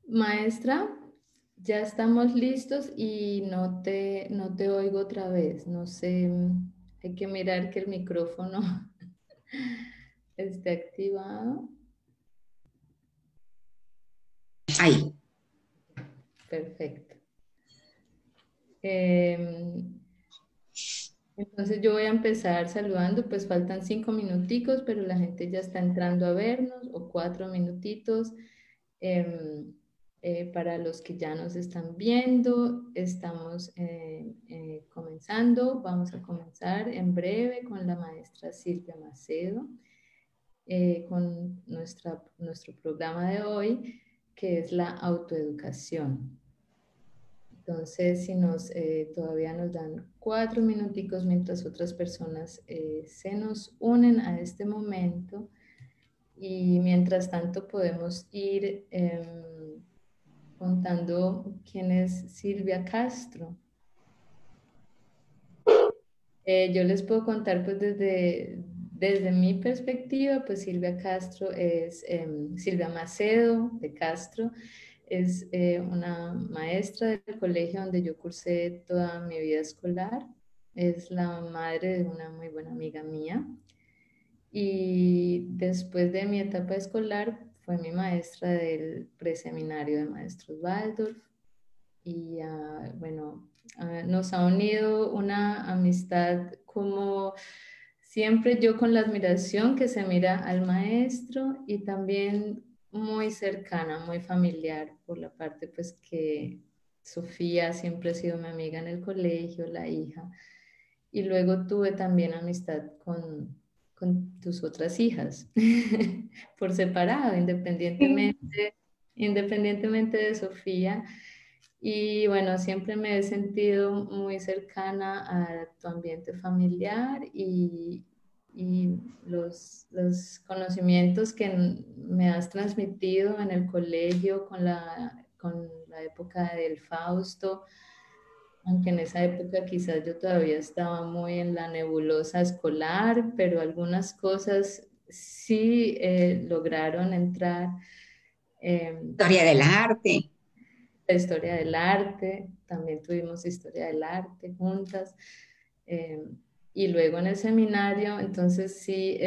Maestra, ya estamos listos y no te oigo otra vez. No sé, hay que mirar que el micrófono esté activado. Ahí. Perfecto. Em, entonces yo voy a empezar saludando, pues faltan 5 minuticos, pero la gente ya está entrando a vernos, o 4 minutitos. Em, para los que ya nos están viendo, estamos comenzando. Vamos a comenzar en breve con la maestra Silvia Macedo, con nuestro programa de hoy, que es la autoeducación. Entonces, si todavía nos dan 4 minuticos mientras otras personas se nos unen a este momento, y mientras tanto podemos ir contando quién es Silvia Castro. Yo les puedo contar pues desde mi perspectiva, pues Silvia Castro es Silvia Macedo de Castro, es una maestra del colegio donde yo cursé toda mi vida escolar, es la madre de una muy buena amiga mía, y después de mi etapa escolar fue mi maestra del preseminario de maestros Waldorf. Y bueno, nos ha unido una amistad como siempre, yo con la admiración que se mira al maestro, y también muy cercana, muy familiar, por la parte pues que Sofía siempre ha sido mi amiga en el colegio, la hija. Y luego tuve también amistad con tus otras hijas, por separado, independientemente de Sofía. Y bueno, siempre me he sentido muy cercana a tu ambiente familiar, y los conocimientos que me has transmitido en el colegio con la época del Fausto, aunque en esa época quizás yo todavía estaba muy en la nebulosa escolar, pero algunas cosas sí lograron entrar. Historia del arte. La historia del arte, también tuvimos historia del arte juntas. eh, y luego en el seminario, entonces sí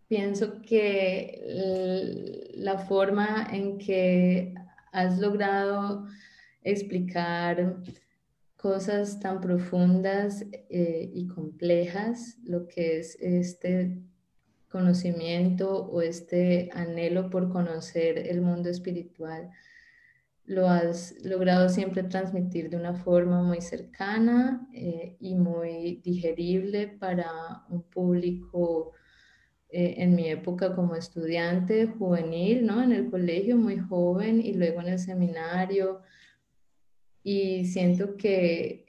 pienso que la forma en que has logrado explicar cosas tan profundas y complejas, lo que es este conocimiento o este anhelo por conocer el mundo espiritual, lo has logrado siempre transmitir de una forma muy cercana y muy digerible para un público en mi época como estudiante juvenil, ¿no? En el colegio muy joven y luego en el seminario. Y siento que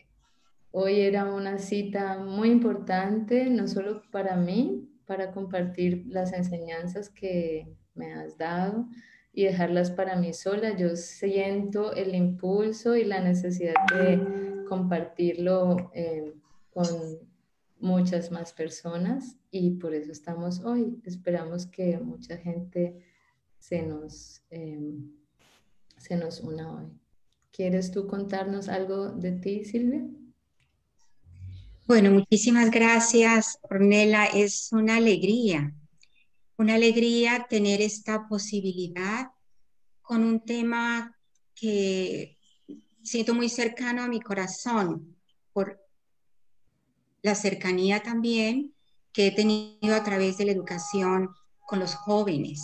hoy era una cita muy importante, no solo para mí, para compartir las enseñanzas que me has dado y dejarlas para mí sola. Yo siento el impulso y la necesidad de compartirlo con muchas más personas, y por eso estamos hoy. Esperamos que mucha gente se nos, eh, se nos una hoy. ¿Quieres tú contarnos algo de ti, Silvia? Bueno, muchísimas gracias, Ornella. Es una alegría tener esta posibilidad con un tema que siento muy cercano a mi corazón, por la cercanía también que he tenido a través de la educación con los jóvenes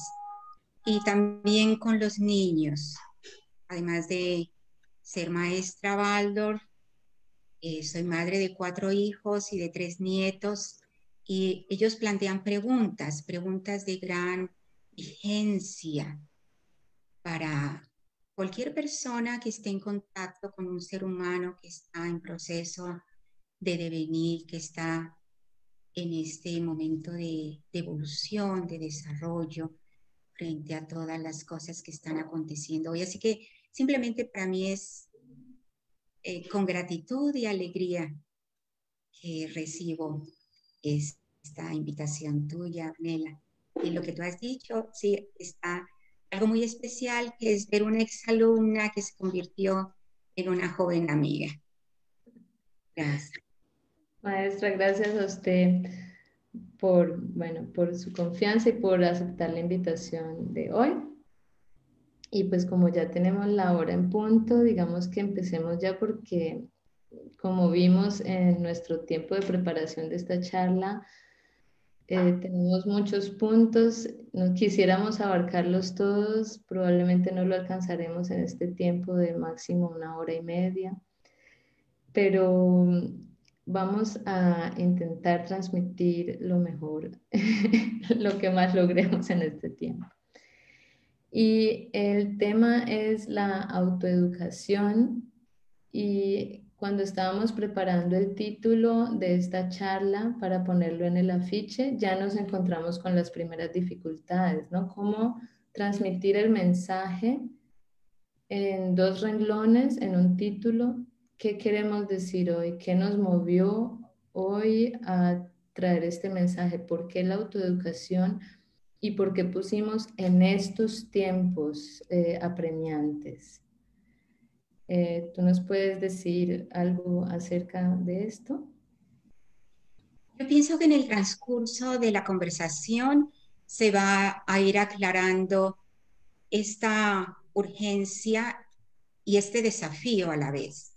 y también con los niños. Además de ser maestra Waldorf, soy madre de 4 hijos y de 3 nietos, y ellos plantean preguntas de gran vigencia para cualquier persona que esté en contacto con un ser humano que está en proceso de devenir, que está en este momento de evolución, de desarrollo, frente a todas las cosas que están aconteciendo hoy. Así que simplemente para mí es con gratitud y alegría que recibo esta invitación tuya, Nela. Y lo que tú has dicho, sí, está algo muy especial, que es ver una exalumna que se convirtió en una joven amiga. Gracias. Maestra, gracias a usted por, bueno, por su confianza y por aceptar la invitación de hoy. Y pues como ya tenemos la hora en punto, digamos que empecemos ya porque como vimos en nuestro tiempo de preparación de esta charla, tenemos muchos puntos, no quisiéramos abarcarlos todos, probablemente no lo alcanzaremos en este tiempo de máximo 1 hora y media, pero vamos a intentar transmitir lo mejor, lo que más logremos en este tiempo. Y el tema es la autoeducación. Y cuando estábamos preparando el título de esta charla para ponerlo en el afiche, ya nos encontramos con las primeras dificultades, ¿no? Cómo transmitir el mensaje en 2 renglones, en un título. ¿Qué queremos decir hoy? ¿Qué nos movió hoy a traer este mensaje? ¿Por qué la autoeducación? ¿Y por qué pusimos en estos tiempos apremiantes? ¿Tú nos puedes decir algo acerca de esto? Yo pienso que en el transcurso de la conversación se va a ir aclarando esta urgencia y este desafío a la vez.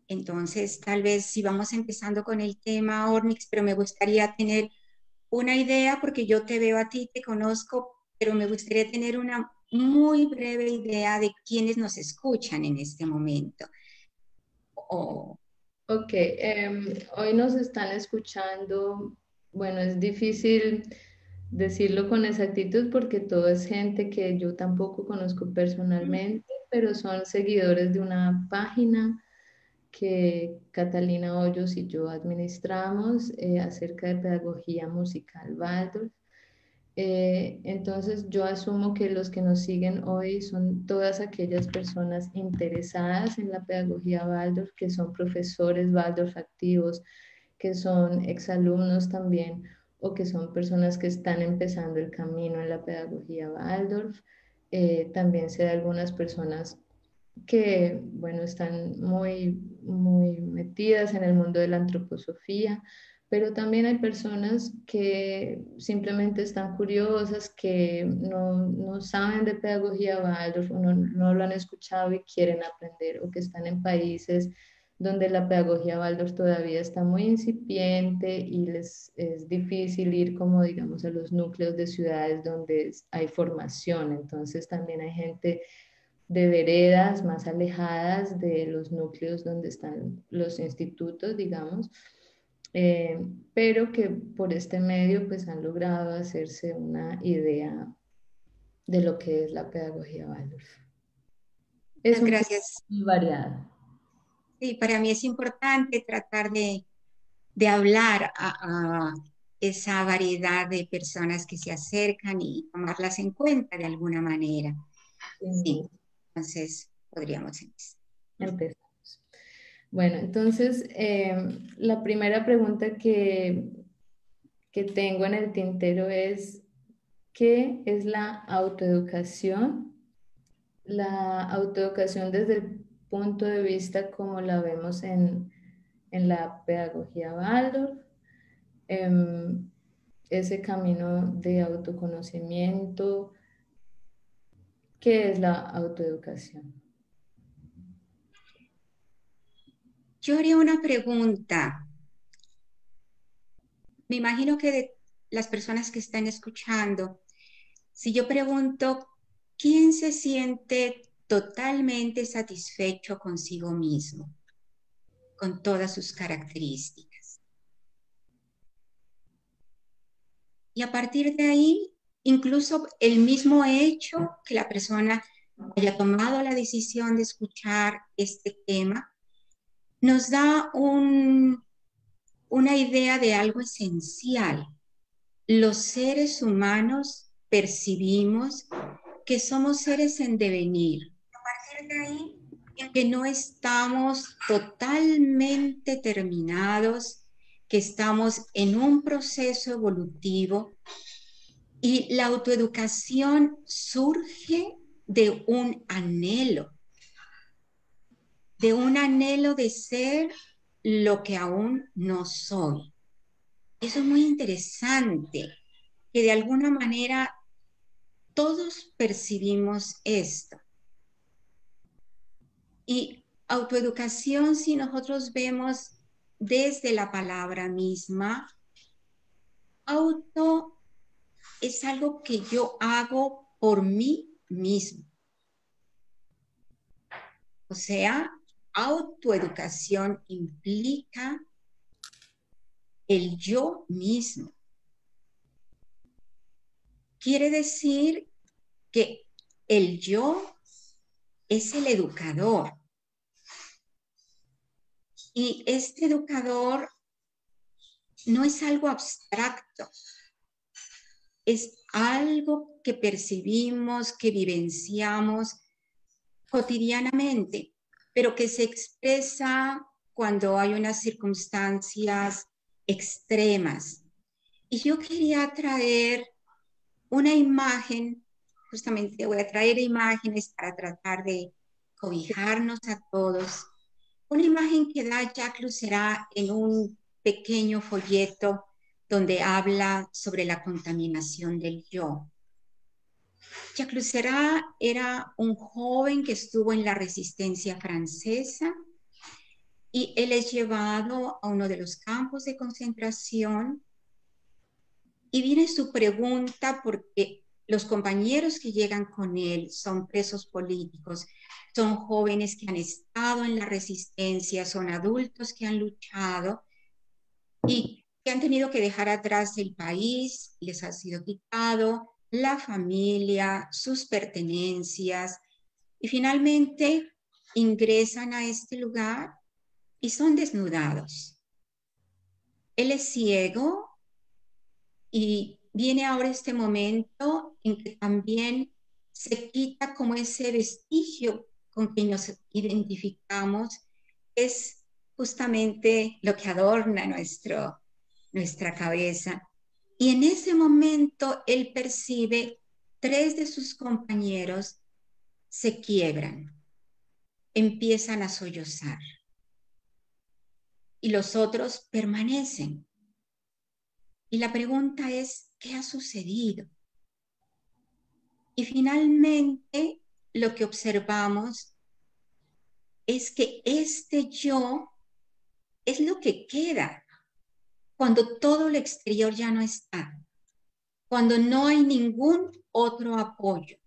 Entonces, tal vez si vamos empezando con el tema, Ornix, pero me gustaría tener una idea, porque yo te veo a ti, te conozco, pero me gustaría tener una muy breve idea de quiénes nos escuchan en este momento. O, Ok, hoy nos están escuchando, bueno, es difícil decirlo con exactitud porque todo es gente que yo tampoco conozco personalmente, pero son seguidores de una página que Catalina Hoyos y yo administramos acerca de pedagogía musical Waldorf. Entonces yo asumo que los que nos siguen hoy son todas aquellas personas interesadas en la pedagogía Waldorf, que son profesores Waldorf activos, que son exalumnos también, o que son personas que están empezando el camino en la pedagogía Waldorf. También sé de algunas personas que, bueno, están muy metidas en el mundo de la antroposofía, pero también hay personas que simplemente están curiosas, que no saben de pedagogía Waldorf, o no lo han escuchado y quieren aprender, o que están en países donde la pedagogía Waldorf todavía está muy incipiente y les es difícil ir como digamos a los núcleos de ciudades donde hay formación. Entonces también hay gente de veredas más alejadas de los núcleos donde están los institutos, digamos, eh, pero que por este medio pues han logrado hacerse una idea de lo que es la pedagogía Waldorf. Es muchas un poco gracias. variada. Sí, para mí es importante tratar de hablar a esa variedad de personas que se acercan y tomarlas en cuenta de alguna manera. Sí, entonces podríamos empezar. Empezamos. Bueno, entonces la primera pregunta que tengo en el tintero es, ¿qué es la autoeducación? La autoeducación desde el punto de vista como la vemos en la pedagogía Waldorf, em, ese camino de autoconocimiento. ¿Qué es la autoeducación? Yo haría una pregunta. Me imagino que de las personas que están escuchando, si yo pregunto, ¿quién se siente totalmente satisfecho consigo mismo, con todas sus características? Y a partir de ahí, incluso el mismo hecho que la persona haya tomado la decisión de escuchar este tema, nos da una idea de algo esencial. Los seres humanos percibimos que somos seres en devenir. A partir de ahí, que no estamos totalmente terminados, que estamos en un proceso evolutivo Y la autoeducación surge de un anhelo de ser lo que aún no soy. Eso es muy interesante, que de alguna manera todos percibimos esto. Y autoeducación, si nosotros vemos desde la palabra misma, auto es algo que yo hago por mí mismo. O sea, autoeducación implica el yo mismo. Quiere decir que el yo es el educador. Y este educador no es algo abstracto, es algo que percibimos, que vivenciamos cotidianamente, pero que se expresa cuando hay unas circunstancias extremas. Y yo quería traer una imagen, justamente voy a traer imágenes para tratar de cobijarnos a todos. Una imagen que da Jacques Lucera en un pequeño folleto donde habla sobre la contaminación del yo. Jacques Lucera era un joven que estuvo en la resistencia francesa y él es llevado a uno de los campos de concentración y viene su pregunta porque los compañeros que llegan con él son presos políticos, son jóvenes que han estado en la resistencia, son adultos que han luchado y que han tenido que dejar atrás el país, les ha sido quitado la familia, sus pertenencias y finalmente ingresan a este lugar y son desnudados. Él es ciego y viene ahora este momento en que también se quita como ese vestigio con que nos identificamos, es justamente lo que adorna nuestra cabeza. Y en ese momento él percibe 3 de sus compañeros se quiebran, empiezan a sollozar y los otros permanecen. Y la pregunta es, ¿qué ha sucedido? Y finalmente lo que observamos es que este yo es lo que queda cuando todo lo exterior ya no está, cuando no hay ningún otro apoyo.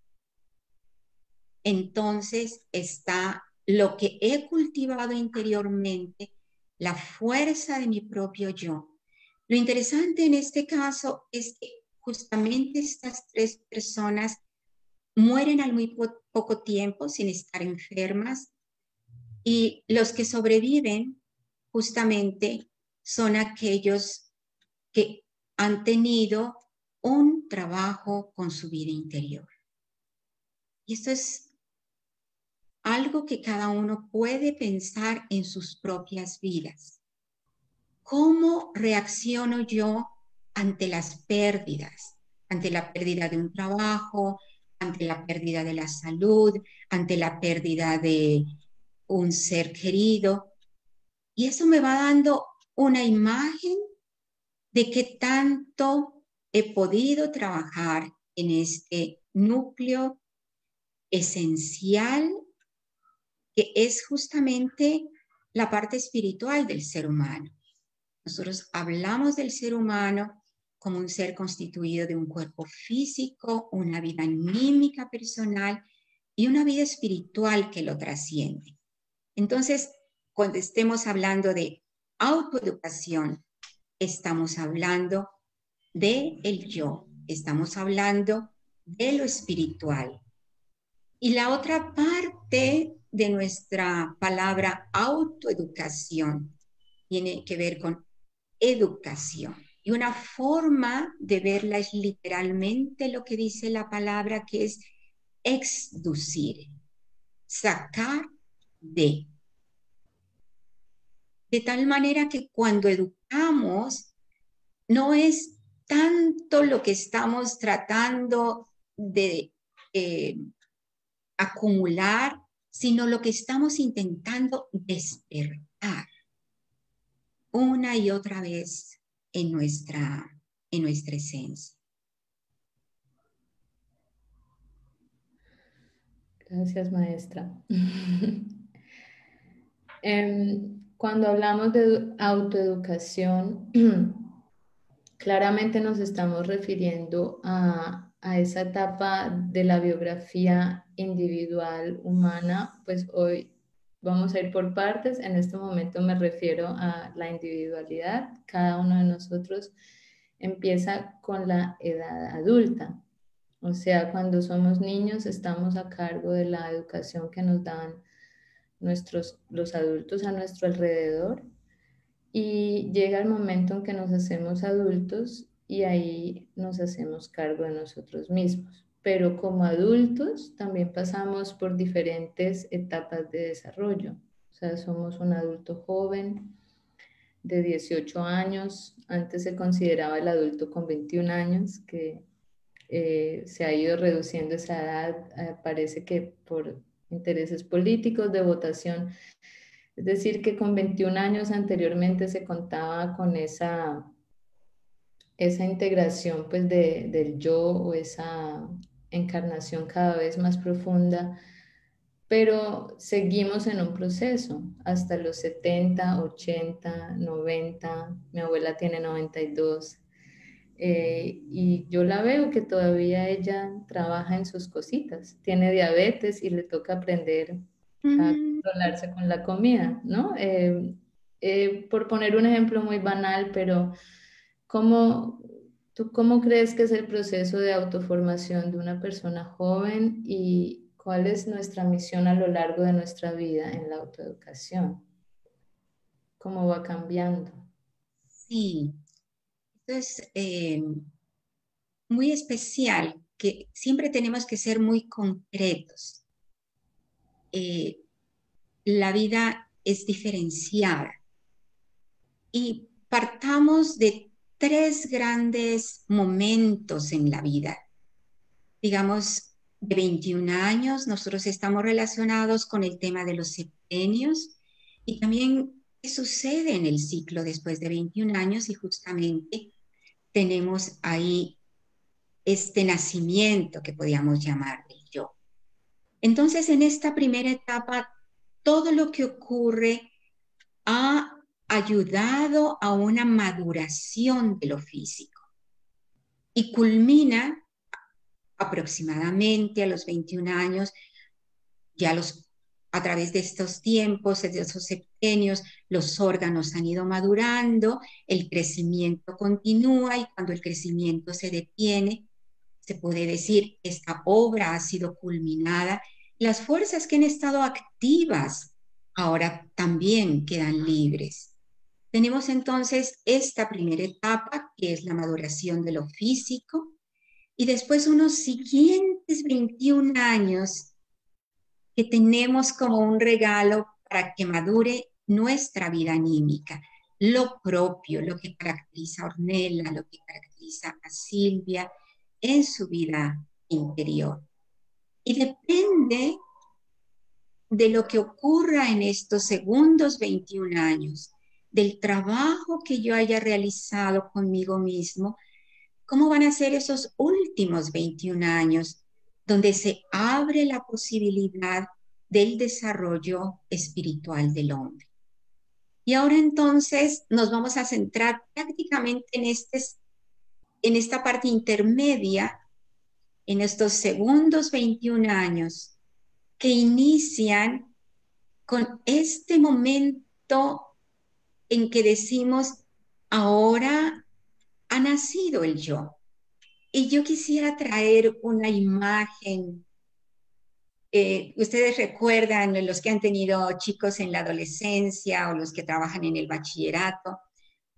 Entonces está lo que he cultivado interiormente, la fuerza de mi propio yo. Lo interesante en este caso es que justamente estas 3 personas mueren al muy poco tiempo sin estar enfermas y los que sobreviven justamente son aquellos que han tenido un trabajo con su vida interior. Y esto es algo que cada uno puede pensar en sus propias vidas. ¿Cómo reacciono yo ante las pérdidas? Ante la pérdida de un trabajo, ante la pérdida de la salud, ante la pérdida de un ser querido. Y eso me va dando una imagen de qué tanto he podido trabajar en este núcleo esencial que es justamente la parte espiritual del ser humano. Nosotros hablamos del ser humano como un ser constituido de un cuerpo físico, una vida anímica personal y una vida espiritual que lo trasciende. Entonces, cuando estemos hablando de autoeducación, estamos hablando de el yo, estamos hablando de lo espiritual. Y la otra parte de nuestra palabra autoeducación tiene que ver con educación. Y una forma de verla es literalmente lo que dice la palabra, que es exducir, sacar de. De tal manera que cuando educamos, no es tanto lo que estamos tratando de acumular, sino lo que estamos intentando despertar una y otra vez en nuestra esencia. Gracias, maestra. Cuando hablamos de autoeducación, claramente nos estamos refiriendo a esa etapa de la biografía individual humana. Pues hoy vamos a ir por partes. En este momento me refiero a la individualidad. Cada uno de nosotros empieza con la edad adulta. O sea, cuando somos niños estamos a cargo de la educación que nos dan los adultos a nuestro alrededor, y llega el momento en que nos hacemos adultos y ahí nos hacemos cargo de nosotros mismos. Pero como adultos también pasamos por diferentes etapas de desarrollo. O sea, somos un adulto joven de 18 años. Antes se consideraba el adulto con 21 años, que se ha ido reduciendo esa edad. Parece que por intereses políticos de votación. Es decir, que con 21 años anteriormente se contaba con esa integración pues del yo, o esa encarnación cada vez más profunda, pero seguimos en un proceso hasta los 70, 80, 90. Mi abuela tiene 92. Y yo la veo que todavía ella trabaja en sus cositas. Tiene diabetes y le toca aprender a Mm, controlarse con la comida, ¿no? Por poner un ejemplo muy banal, pero ¿cómo, tú cómo crees que es el proceso de autoformación de una persona joven, y cuál es nuestra misión a lo largo de nuestra vida en la autoeducación? ¿Cómo va cambiando? sí, entonces muy especial, que siempre tenemos que ser muy concretos. Eh, la vida es diferenciada y partamos de tres grandes momentos en la vida. Digamos, de 21 años, nosotros estamos relacionados con el tema de los septenios y también qué sucede en el ciclo después de 21 años, y justamente tenemos ahí este nacimiento que podríamos llamar del yo. Entonces, en esta primera etapa, todo lo que ocurre ha ayudado a una maduración de lo físico y culmina aproximadamente a los 21 años, ya a través de estos tiempos, de esos septenios, los órganos han ido madurando, el crecimiento continúa, y cuando el crecimiento se detiene, se puede decir, esta obra ha sido culminada. Las fuerzas que han estado activas ahora también quedan libres. Tenemos entonces esta primera etapa, que es la maduración de lo físico, y después unos siguientes 21 años que tenemos como un regalo para que madure nuestra vida anímica, lo propio, lo que caracteriza a Ornella, lo que caracteriza a Silvia en su vida interior. Y depende de lo que ocurra en estos segundos 21 años, del trabajo que yo haya realizado conmigo mismo, cómo van a ser esos últimos 21 años donde se abre la posibilidad del desarrollo espiritual del hombre. Y ahora entonces nos vamos a centrar prácticamente en esta parte intermedia, en estos segundos 21 años que inician con este momento en que decimos, ahora ha nacido el yo. Y yo quisiera traer una imagen. Ustedes recuerdan, los que han tenido chicos en la adolescencia o los que trabajan en el bachillerato,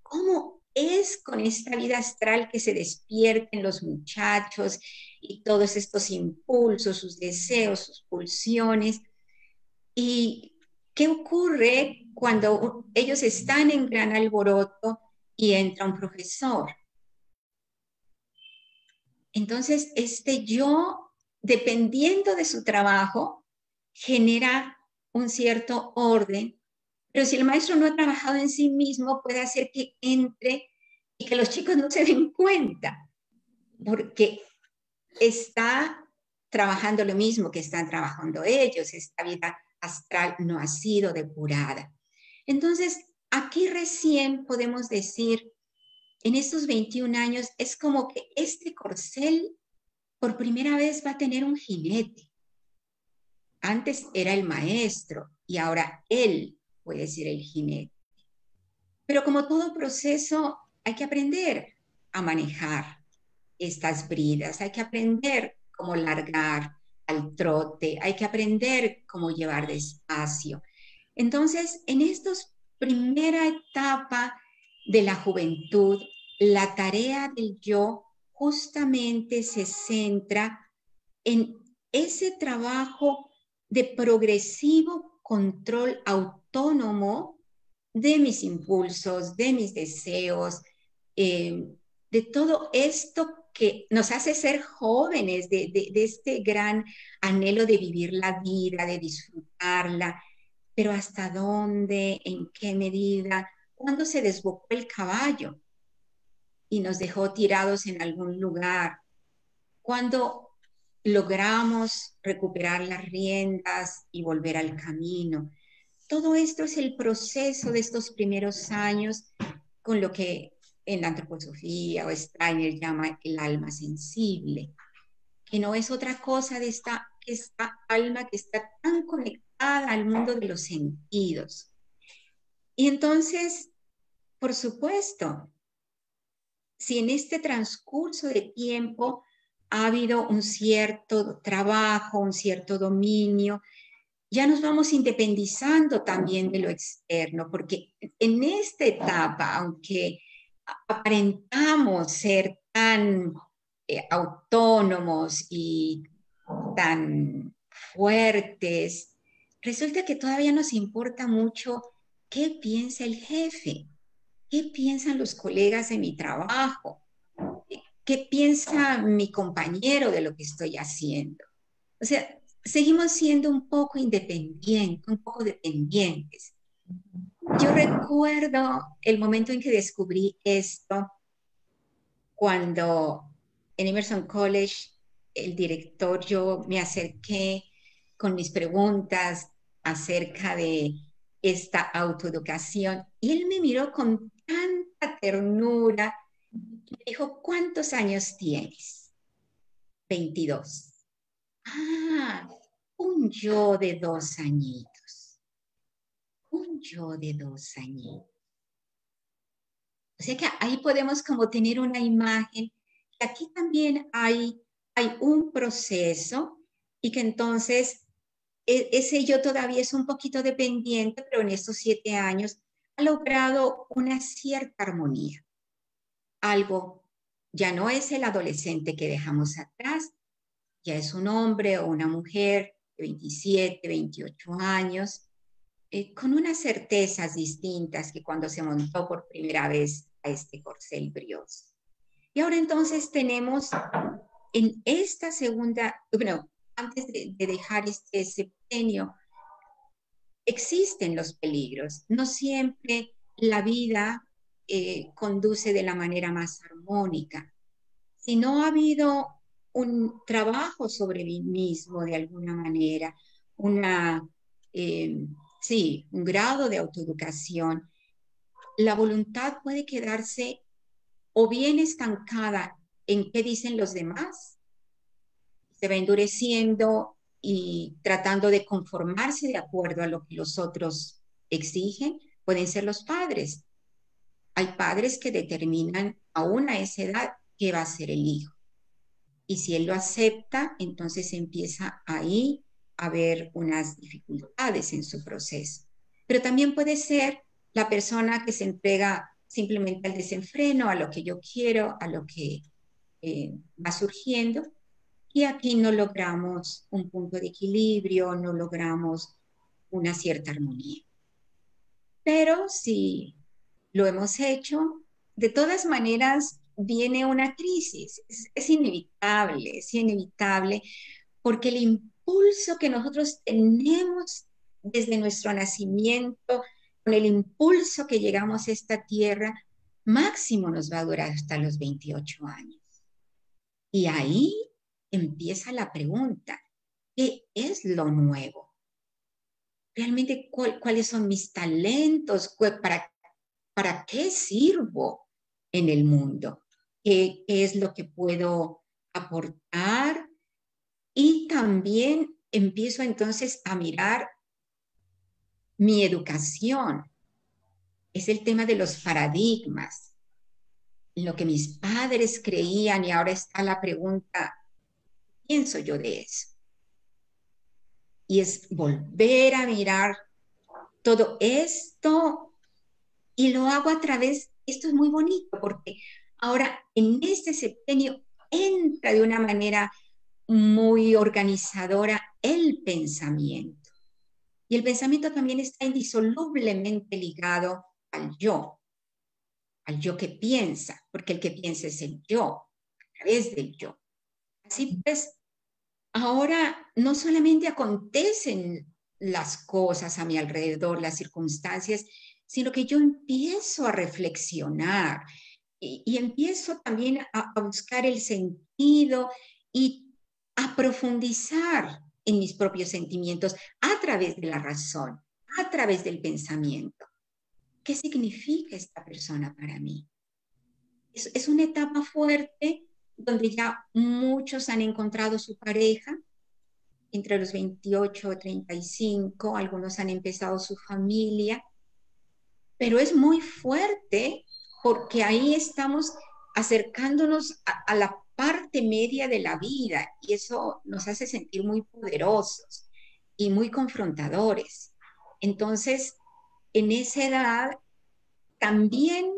cómo es con esta vida astral que se despierten los muchachos y todos estos impulsos, sus deseos, sus pulsiones. ¿Y qué ocurre cuando ellos están en gran alboroto y entra un profesor? Entonces, este yo, dependiendo de su trabajo, genera un cierto orden, pero si el maestro no ha trabajado en sí mismo, puede hacer que entre y que los chicos no se den cuenta, porque está trabajando lo mismo que están trabajando ellos. Esta vida astral no ha sido depurada. Entonces, aquí recién podemos decir, en estos 21 años, es como que este corcel por primera vez va a tener un jinete. Antes era el maestro y ahora él puede ser el jinete. Pero como todo proceso, hay que aprender a manejar estas bridas, hay que aprender cómo largar al trote, hay que aprender cómo llevar despacio. Entonces, en esta primera etapa de la juventud, la tarea del yo justamente se centra en ese trabajo de progresivo control autónomo de mis impulsos, de mis deseos, eh, de todo esto que nos hace ser jóvenes, de este gran anhelo de vivir la vida, de disfrutarla, pero hasta dónde, en qué medida, cuándo se desbocó el caballo y nos dejó tirados en algún lugar, cuando logramos recuperar las riendas y volver al camino. Todo esto es el proceso de estos primeros años con lo que en la antroposofía o Steiner llama el alma sensible, que no es otra cosa de esta alma que está tan conectada al mundo de los sentidos. Y entonces, por supuesto, si en este transcurso de tiempo ha habido un cierto trabajo, un cierto dominio, ya nos vamos independizando también de lo externo, porque en esta etapa, aunque aparentamos ser tan autónomos y tan fuertes, resulta que todavía nos importa mucho qué piensa el jefe, qué piensan los colegas de mi trabajo, qué piensa mi compañero de lo que estoy haciendo. O sea, seguimos siendo un poco independientes, un poco dependientes. Yo recuerdo el momento en que descubrí esto cuando en Emerson College, el director, yo me acerqué con mis preguntas acerca de esta autoeducación y él me miró con tanta ternura y me dijo, ¿cuántos años tienes? 22. Ah, un yo de 2 añitos, un yo de 2 añitos. O sea que ahí podemos como tener una imagen, que aquí también hay un proceso y que entonces ese yo todavía es un poquito dependiente, pero en estos 7 años ha logrado una cierta armonía. Algo ya no es el adolescente que dejamos atrás, ya es un hombre o una mujer de 27, 28 años, con unas certezas distintas que cuando se montó por primera vez a este corcel brioso. Y ahora entonces tenemos en esta segunda, bueno, antes de dejar este septenio, existen los peligros. No siempre la vida conduce de la manera más armónica. Si no ha habido un trabajo sobre mí mismo de alguna manera, una, eh, sí, un grado de autoeducación, la voluntad puede quedarse o bien estancada en qué dicen los demás, se va endureciendo y tratando de conformarse de acuerdo a lo que los otros exigen, pueden ser los padres. Hay padres que determinan aún a esa edad qué va a ser el hijo. Y si él lo acepta, entonces empieza ahí a haber unas dificultades en su proceso. Pero también puede ser la persona que se entrega simplemente al desenfreno, a lo que yo quiero, a lo que va surgiendo. Y aquí no logramos un punto de equilibrio, no logramos una cierta armonía. Pero si lo hemos hecho, de todas maneras, viene una crisis. Es inevitable, porque el impulso que nosotros tenemos desde nuestro nacimiento, con el impulso que llegamos a esta tierra, máximo nos va a durar hasta los 28 años. Y ahí empieza la pregunta, ¿qué es lo nuevo? Realmente, ¿cuáles son mis talentos? ¿Para qué sirvo en el mundo? ¿Qué es lo que puedo aportar? Y también empiezo entonces a mirar mi educación. Es el tema de los paradigmas, lo que mis padres creían, y ahora está la pregunta, ¿qué pienso yo de eso? Y es volver a mirar todo esto, y lo hago a través, esto es muy bonito, porque ahora en este septenio entra de una manera muy organizadora el pensamiento. Y el pensamiento también está indisolublemente ligado al yo que piensa, porque el que piensa es el yo, a través del yo. Así pues, ahora no solamente acontecen las cosas a mi alrededor, las circunstancias, sino que yo empiezo a reflexionar y empiezo también a buscar el sentido y a profundizar en mis propios sentimientos a través de la razón, a través del pensamiento. ¿Qué significa esta persona para mí? Es una etapa fuerte donde ya muchos han encontrado su pareja entre los 28 y 35, algunos han empezado su familia, pero es muy fuerte porque ahí estamos acercándonos a la parte media de la vida, y eso nos hace sentir muy poderosos y muy confrontadores. Entonces, en esa edad, también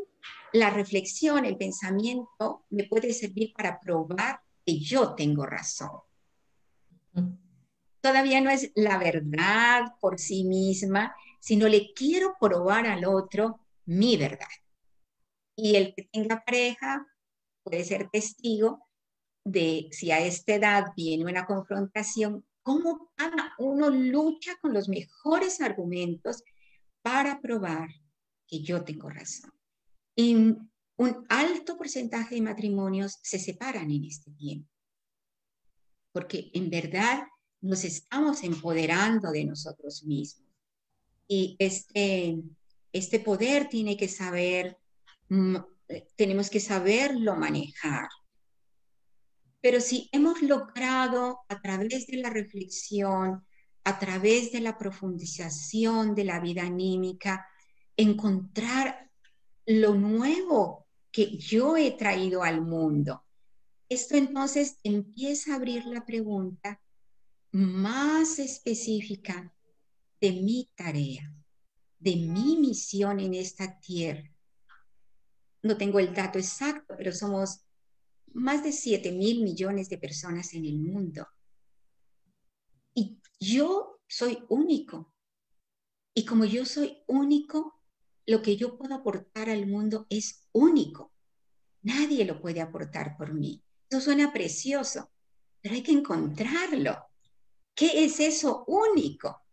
la reflexión, el pensamiento me puede servir para probar que yo tengo razón. Todavía no es la verdad por sí misma, sino le quiero probar al otro mi verdad. Y el que tenga pareja puede ser testigo de si a esta edad viene una confrontación, cómo cada uno lucha con los mejores argumentos para probar que yo tengo razón. Y un alto porcentaje de matrimonios se separan en este tiempo, porque en verdad nos estamos empoderando de nosotros mismos. Y este poder tiene que saber, tenemos que saberlo manejar. Pero si hemos logrado a través de la reflexión, a través de la profundización de la vida anímica, encontrar lo nuevo que yo he traído al mundo, esto entonces empieza a abrir la pregunta más específica de mi tarea, de mi misión en esta tierra. No tengo el dato exacto, pero somos más de 7.000 millones de personas en el mundo. Y yo soy único. Y como yo soy único, lo que yo puedo aportar al mundo es único. Nadie lo puede aportar por mí. Eso suena precioso, pero hay que encontrarlo. ¿Qué es eso único?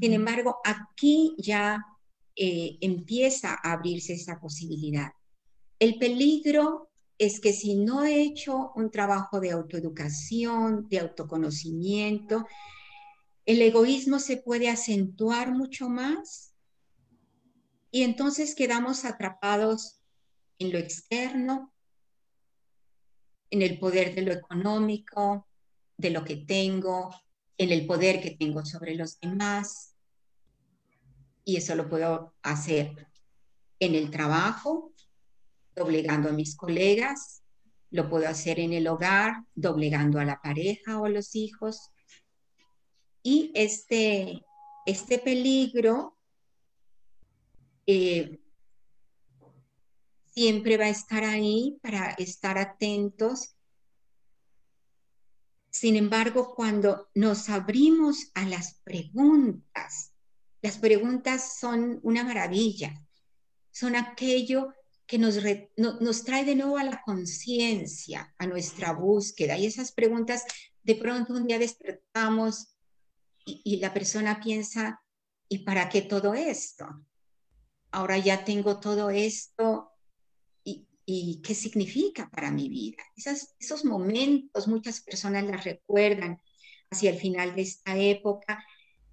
Sin embargo, aquí ya empieza a abrirse esa posibilidad. El peligro es que si no he hecho un trabajo de autoeducación, de autoconocimiento, el egoísmo se puede acentuar mucho más y entonces quedamos atrapados en lo externo, en el poder de lo económico, de lo que tengo, en el poder que tengo sobre los demás. Y eso lo puedo hacer en el trabajo, doblegando a mis colegas, lo puedo hacer en el hogar, doblegando a la pareja o a los hijos. Y este peligro siempre va a estar ahí para estar atentos. Sin embargo, cuando nos abrimos a las preguntas son una maravilla, son aquello que nos trae de nuevo a la conciencia, a nuestra búsqueda. Y esas preguntas, de pronto un día despertamos y la persona piensa, ¿y para qué todo esto? Ahora ya tengo todo esto y qué significa para mi vida. Esos momentos muchas personas las recuerdan hacia el final de esta época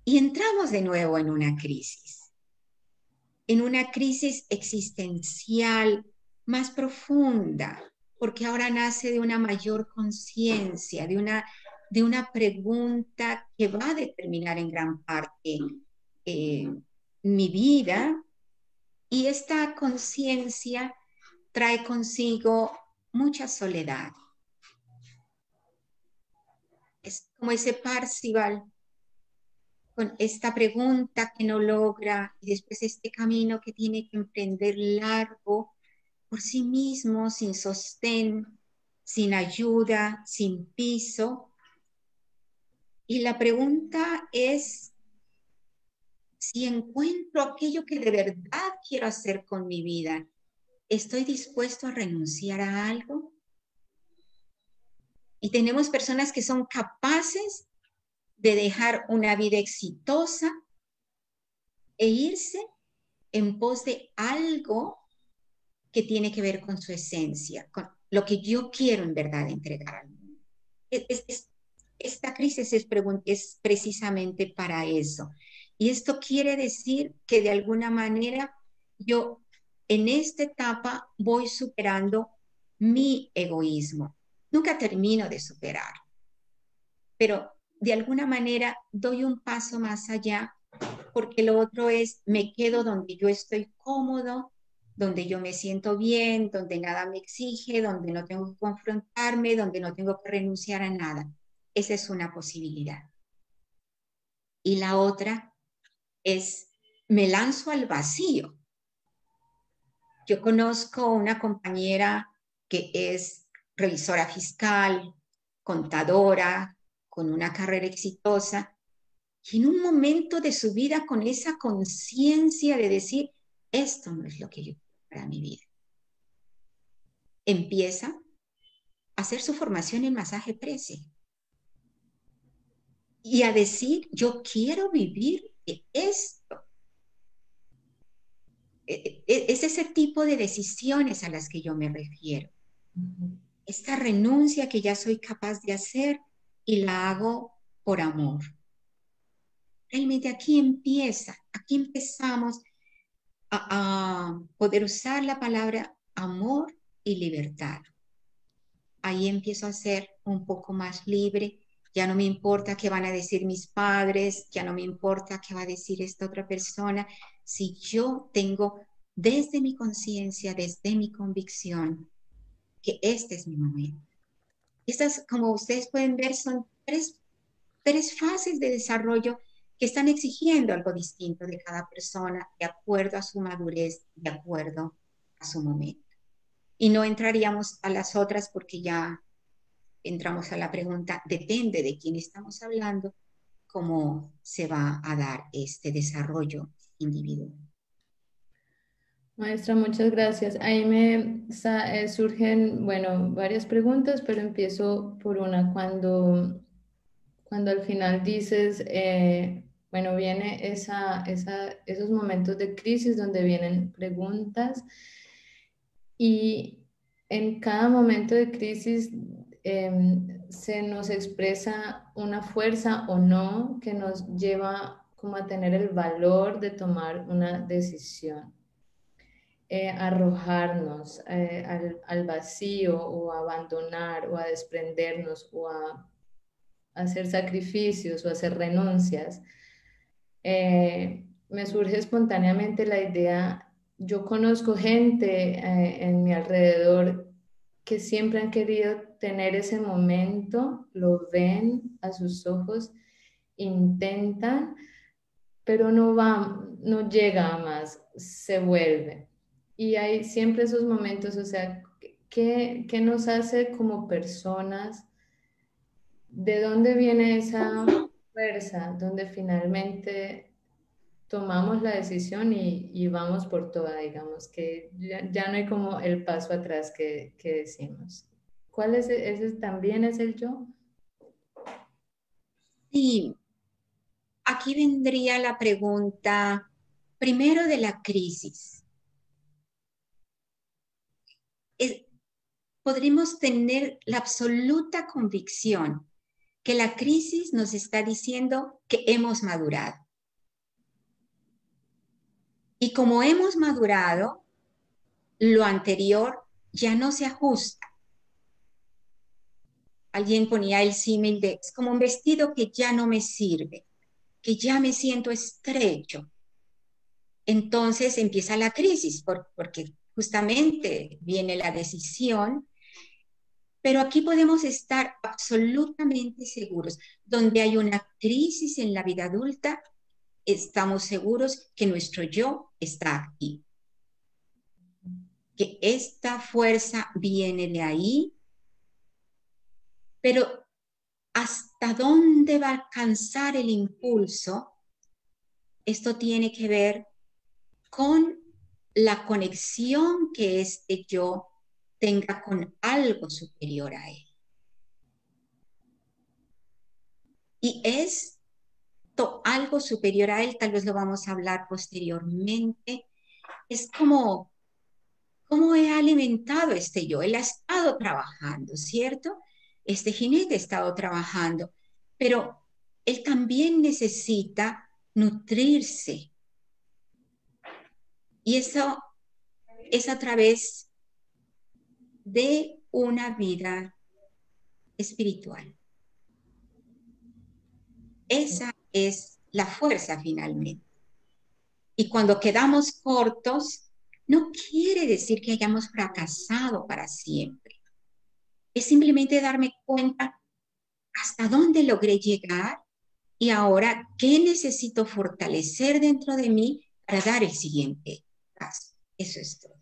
y entramos de nuevo en una crisis existencial más profunda, porque ahora nace de una mayor conciencia, de una pregunta que va a determinar en gran parte eh, mi vida, y esta conciencia trae consigo mucha soledad. Es como ese Parcival con esta pregunta que no logra y después este camino que tiene que emprender largo por sí mismo, sin sostén, sin ayuda, sin piso. Y la pregunta es si encuentro aquello que de verdad quiero hacer con mi vida, ¿estoy dispuesto a renunciar a algo? Y tenemos personas que son capaces de dejar una vida exitosa e irse en pos de algo que tiene que ver con su esencia, con lo que yo quiero en verdad entregar al mundo. Esta crisis es precisamente para eso. Y esto quiere decir que de alguna manera yo en esta etapa voy superando mi egoísmo. Nunca termino de superar, pero de alguna manera doy un paso más allá porque lo otro es, me quedo donde yo estoy cómodo, donde yo me siento bien, donde nada me exige, donde no tengo que confrontarme, donde no tengo que renunciar a nada. Esa es una posibilidad. Y la otra es, me lanzo al vacío. Yo conozco una compañera que es revisora fiscal, contadora, con una carrera exitosa, y en un momento de su vida con esa conciencia de decir, esto no es lo que yo quiero para mi vida. Empieza a hacer su formación en masaje prece y a decir, yo quiero vivir de esto. Es ese tipo de decisiones a las que yo me refiero. Esta renuncia que ya soy capaz de hacer y la hago por amor. Realmente aquí empezamos a poder usar la palabra amor y libertad. Ahí empiezo a ser un poco más libre. Ya no me importa qué van a decir mis padres, ya no me importa qué va a decir esta otra persona. Si yo tengo desde mi conciencia, desde mi convicción, que este es mi momento. Estas, como ustedes pueden ver, son tres fases de desarrollo que están exigiendo algo distinto de cada persona, de acuerdo a su madurez, de acuerdo a su momento. Y no entraríamos a las otras porque ya entramos a la pregunta, depende de quién estamos hablando, cómo se va a dar este desarrollo individual. Maestra, muchas gracias. Ahí me surgen, bueno, varias preguntas, pero empiezo por una. Cuando al final dices, bueno, viene esos momentos de crisis donde vienen preguntas y en cada momento de crisis se nos expresa una fuerza o no que nos lleva como a tener el valor de tomar una decisión. Arrojarnos al vacío o a abandonar o a desprendernos o a hacer sacrificios o hacer renuncias. Me surge espontáneamente la idea, yo conozco gente en mi alrededor que siempre han querido tener ese momento, lo ven a sus ojos, intentan, pero no llega a más, se vuelve. Y hay siempre esos momentos, o sea, ¿qué nos hace como personas? ¿De dónde viene esa fuerza donde finalmente tomamos la decisión y vamos por toda, digamos, que ya no hay como el paso atrás que decimos. ¿Cuál es ese también es el yo? Y aquí vendría la pregunta, primero de la crisis. Es- Podríamos tener la absoluta convicción que la crisis nos está diciendo que hemos madurado. Y como hemos madurado, lo anterior ya no se ajusta. Alguien ponía el símil de, es como un vestido que ya no me sirve, que ya me siento estrecho. Entonces empieza la crisis, porque justamente viene la decisión, pero aquí podemos estar absolutamente seguros. Donde hay una crisis en la vida adulta, estamos seguros que nuestro yo está aquí, que esta fuerza viene de ahí, pero ¿hasta dónde va a alcanzar el impulso? Esto tiene que ver con la conexión que este yo tenga con algo superior a él. Y esto, algo superior a él, tal vez lo vamos a hablar posteriormente, es como, ¿cómo he alimentado este yo? Él ha estado trabajando, ¿cierto? Este jinete ha estado trabajando, pero él también necesita nutrirse. Y eso es a través de una vida espiritual. Esa es la fuerza finalmente. Y cuando quedamos cortos, no quiere decir que hayamos fracasado para siempre. Es simplemente darme cuenta hasta dónde logré llegar y ahora qué necesito fortalecer dentro de mí para dar el siguiente paso. Eso es todo.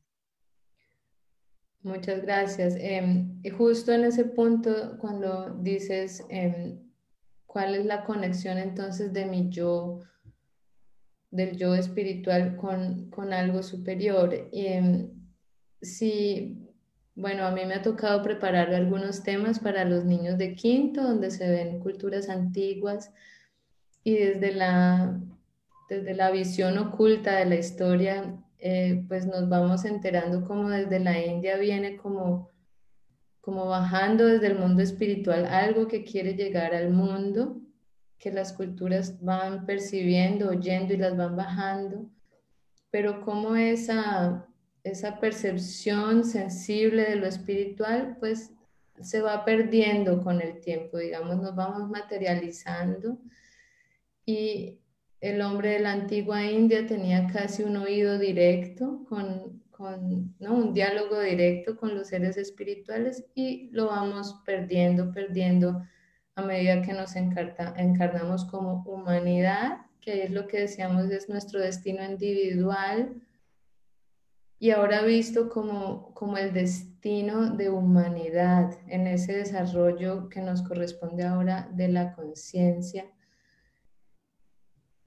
Muchas gracias. Y justo en ese punto, cuando dices cuál es la conexión entonces de mi yo, del yo espiritual con algo superior. Sí, bueno, a mí me ha tocado preparar algunos temas para los niños de quinto, donde se ven culturas antiguas y desde la visión oculta de la historia, pues nos vamos enterando como desde la India viene como bajando desde el mundo espiritual algo que quiere llegar al mundo, que las culturas van percibiendo, oyendo y las van bajando, pero como esa percepción sensible de lo espiritual, pues se va perdiendo con el tiempo, digamos, nos vamos materializando y el hombre de la antigua India tenía casi un oído directo ¿no? Un diálogo directo con los seres espirituales y lo vamos perdiendo a medida que nos encarnamos como humanidad, que es lo que decíamos es nuestro destino individual y ahora visto como el destino de humanidad en ese desarrollo que nos corresponde ahora de la conciencia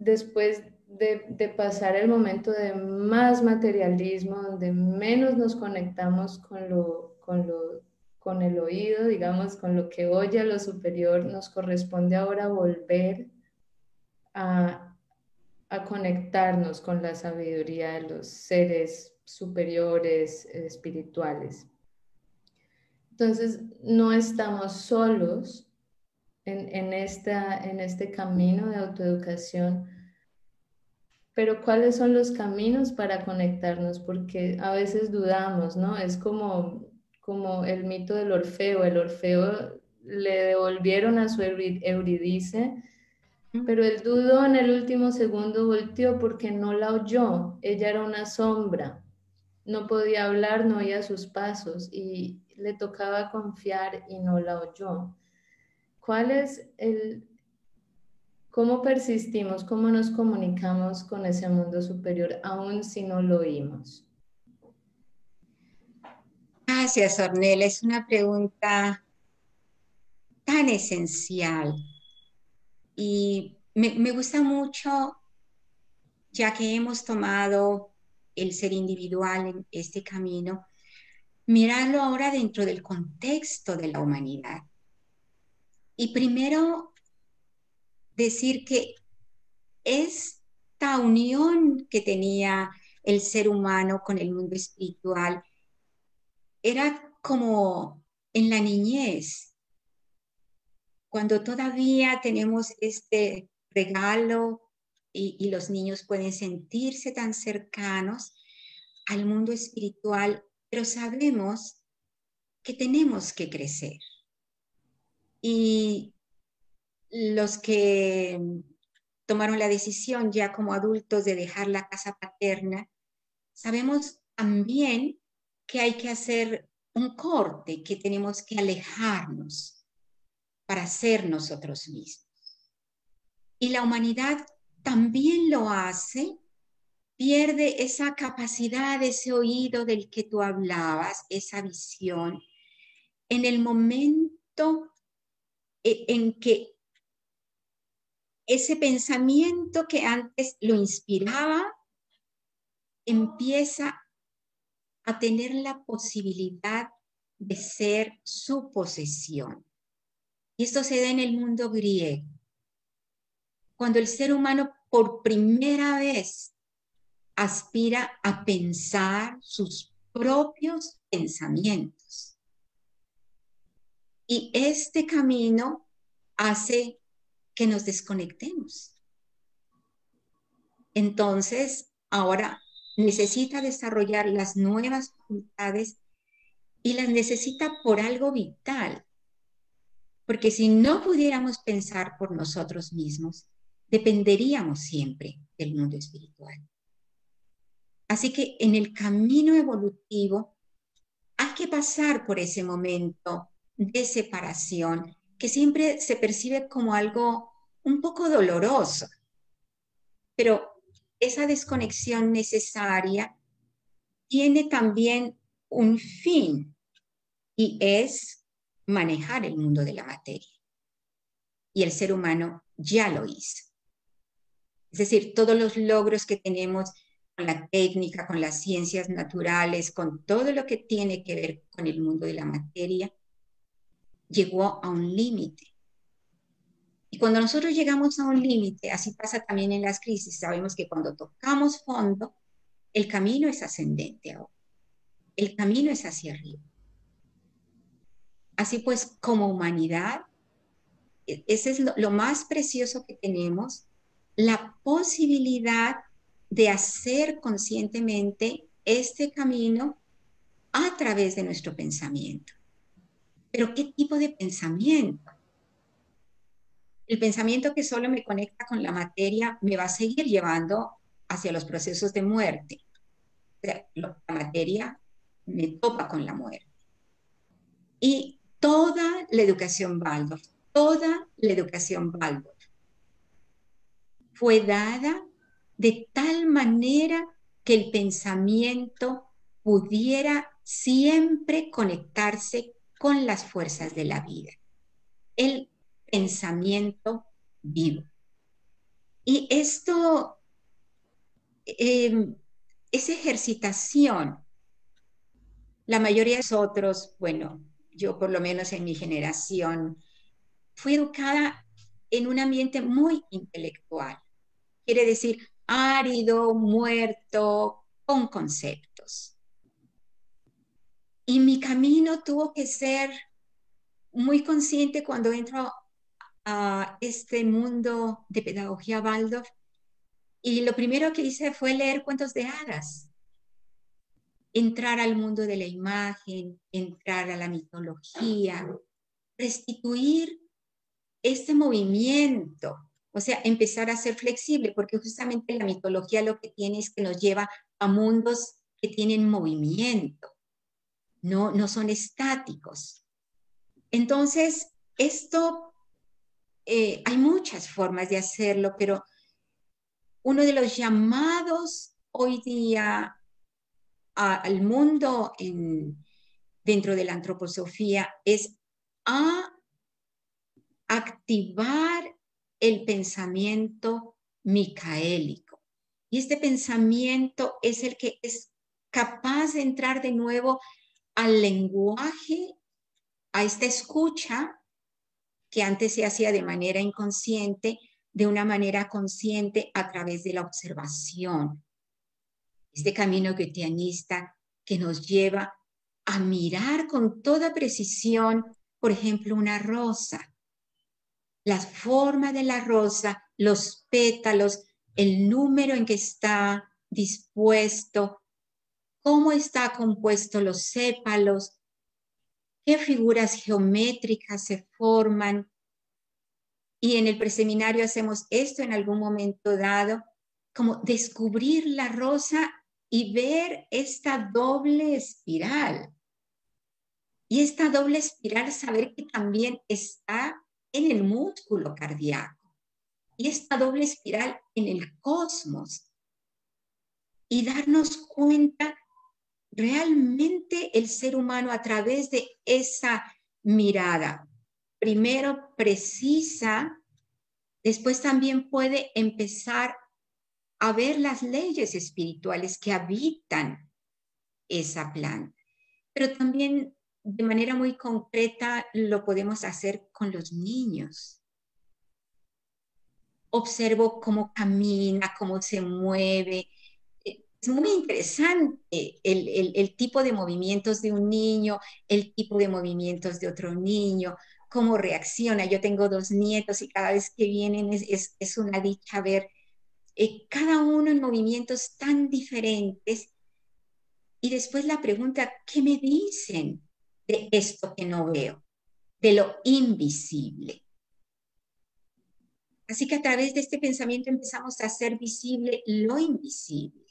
después de pasar el momento de más materialismo, donde menos nos conectamos con el oído, digamos, con lo que oye a lo superior, nos corresponde ahora volver a, a conectarnos con la sabiduría de los seres superiores espirituales. Entonces, no estamos solos en este camino de autoeducación, pero ¿cuáles son los caminos para conectarnos? Porque a veces dudamos, ¿no? Es como el mito del Orfeo. El Orfeo le devolvieron a su Eurídice, pero él dudó en el último segundo, volteó porque no la oyó. Ella era una sombra, no podía hablar, no oía sus pasos y le tocaba confiar y no la oyó. ¿Cuál es cómo persistimos, cómo nos comunicamos con ese mundo superior, aun si no lo oímos? Gracias, Ornella. Es una pregunta tan esencial y me gusta mucho ya que hemos tomado el ser individual en este camino, mirarlo ahora dentro del contexto de la humanidad. Y primero decir que esta unión que tenía el ser humano con el mundo espiritual era como en la niñez, cuando todavía tenemos este regalo y los niños pueden sentirse tan cercanos al mundo espiritual, pero sabemos que tenemos que crecer. Y los que tomaron la decisión ya como adultos de dejar la casa paterna, sabemos también que hay que hacer un corte, que tenemos que alejarnos para ser nosotros mismos. Y la humanidad también lo hace, pierde esa capacidad, ese oído del que tú hablabas, esa visión, en el momento en que ese pensamiento que antes lo inspiraba empieza a tener la posibilidad de ser su posesión. Y esto se da en el mundo griego, cuando el ser humano por primera vez aspira a pensar sus propios pensamientos. Y este camino hace que nos desconectemos. Entonces, ahora necesita desarrollar las nuevas facultades y las necesita por algo vital. Porque si no pudiéramos pensar por nosotros mismos, dependeríamos siempre del mundo espiritual. Así que en el camino evolutivo hay que pasar por ese momento de separación que siempre se percibe como algo un poco doloroso, pero esa desconexión necesaria tiene también un fin y es manejar el mundo de la materia. Y el ser humano ya lo hizo. Es decir, todos los logros que tenemos con la técnica, con las ciencias naturales, con todo lo que tiene que ver con el mundo de la materia, llegó a un límite. Y cuando nosotros llegamos a un límite, así pasa también en las crisis, sabemos que cuando tocamos fondo, el camino es ascendente ahora, el camino es hacia arriba. Así pues, como humanidad, ese es lo más precioso que tenemos, la posibilidad de hacer conscientemente este camino a través de nuestro pensamiento. Pero ¿qué tipo de pensamiento? El pensamiento que solo me conecta con la materia me va a seguir llevando hacia los procesos de muerte. O sea, la materia me topa con la muerte. Y toda la educación Waldorf fue dada de tal manera que el pensamiento pudiera siempre conectarse con las fuerzas de la vida. El pensamiento vivo. Y esto es ejercitación. La mayoría de nosotros, bueno, yo por lo menos en mi generación, fui educada en un ambiente muy intelectual. Quiere decir, árido, muerto, con conceptos. Y mi camino tuvo que ser muy consciente cuando entro a este mundo de pedagogía Waldorf. Y lo primero que hice fue leer cuentos de hadas, entrar al mundo de la imagen, entrar a la mitología, restituir este movimiento, o sea, empezar a ser flexible, porque justamente la mitología lo que tiene es que nos lleva a mundos que tienen movimiento, no son estáticos. Entonces, esto, hay muchas formas de hacerlo, pero uno de los llamados hoy día al mundo dentro de la antroposofía es a activar el pensamiento micaélico. Y este pensamiento es el que es capaz de entrar de nuevo al lenguaje, a esta escucha que antes se hacía de manera inconsciente, de una manera consciente a través de la observación. Este camino goetheanista que nos lleva a mirar con toda precisión, por ejemplo, una rosa, la forma de la rosa, los pétalos, el número en que está dispuesto, cómo está compuesto los sépalos, qué figuras geométricas se forman. Y en el preseminario hacemos esto en algún momento dado, como descubrir la rosa y ver esta doble espiral. Y esta doble espiral, saber que también está en el músculo cardíaco. Y esta doble espiral en el cosmos. Y darnos cuenta realmente el ser humano a través de esa mirada, primero precisa, después también puede empezar a ver las leyes espirituales que habitan esa planta. Pero también de manera muy concreta lo podemos hacer con los niños. Observo cómo camina, cómo se mueve. Es muy interesante el tipo de movimientos de un niño, el tipo de movimientos de otro niño, cómo reacciona. Yo tengo 2 nietos y cada vez que vienen es una dicha ver cada uno en movimientos tan diferentes. Y después la pregunta, ¿qué me dicen de esto que no veo, de lo invisible? Así que a través de este pensamiento empezamos a hacer visible lo invisible.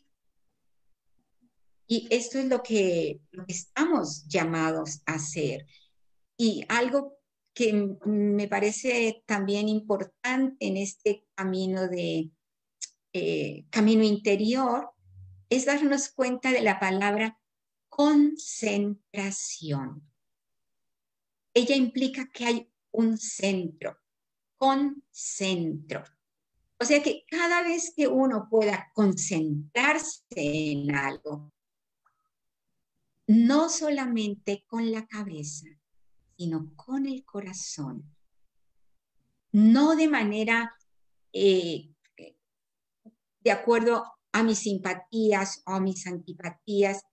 Y esto es lo que estamos llamados a hacer. Y algo que me parece también importante en este camino de camino interior es darnos cuenta de la palabra concentración. Ella implica que hay un centro, concentro. O sea que cada vez que uno pueda concentrarse en algo, no solamente con la cabeza, sino con el corazón, no de manera de acuerdo a mis simpatías o a mis antipatías,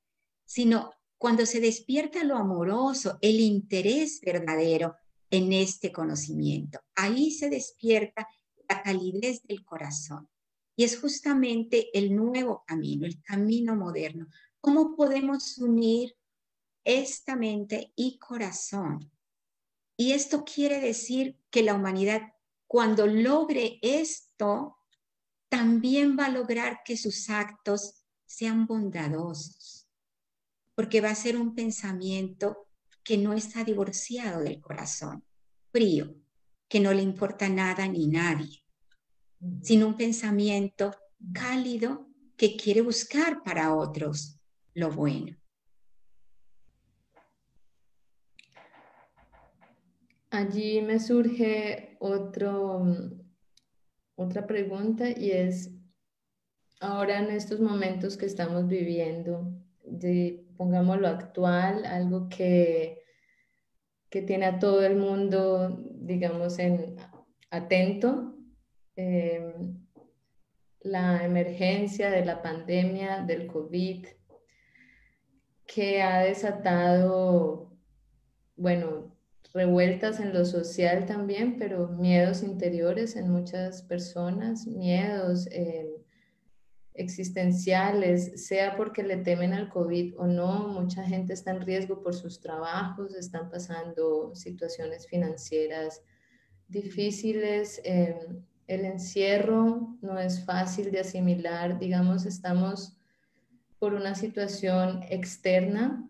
sino cuando se despierta lo amoroso, el interés verdadero en este conocimiento. Ahí se despierta la calidez del corazón. Y es justamente el nuevo camino, el camino moderno. ¿Cómo podemos unir esta mente y corazón? Y esto quiere decir que la humanidad, cuando logre esto, también va a lograr que sus actos sean bondadosos, porque va a ser un pensamiento que no está divorciado del corazón, frío, que no le importa nada ni nadie, sino un pensamiento cálido que quiere buscar para otros lo bueno. Allí me surge otra pregunta y es, ahora en estos momentos que estamos viviendo, pongámoslo actual, algo que tiene a todo el mundo, digamos, atento, eh, la emergencia de la pandemia del COVID, que ha desatado, bueno, revueltas en lo social también, pero miedos interiores en muchas personas, miedos existenciales, sea porque le temen al COVID o no, mucha gente está en riesgo por sus trabajos, están pasando situaciones financieras difíciles, el encierro no es fácil de asimilar, digamos, estamos por una situación externa,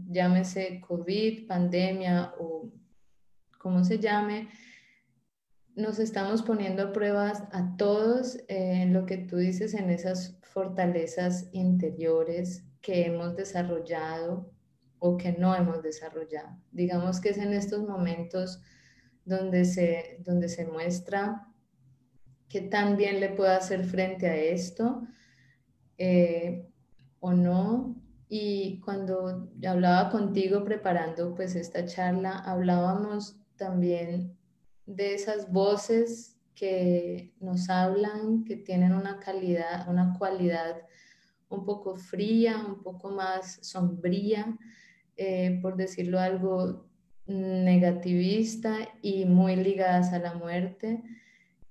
llámese COVID, pandemia o como se llame, nos estamos poniendo a pruebas a todos en lo que tú dices, en esas fortalezas interiores que hemos desarrollado o que no hemos desarrollado. Digamos que es en estos momentos donde se muestra qué tan bien le puedo hacer frente a esto eh, o no. Y cuando hablaba contigo preparando pues esta charla, hablábamos también de esas voces que nos hablan, que tienen una calidad, una cualidad un poco fría, un poco más sombría, por decirlo algo negativista y muy ligadas a la muerte.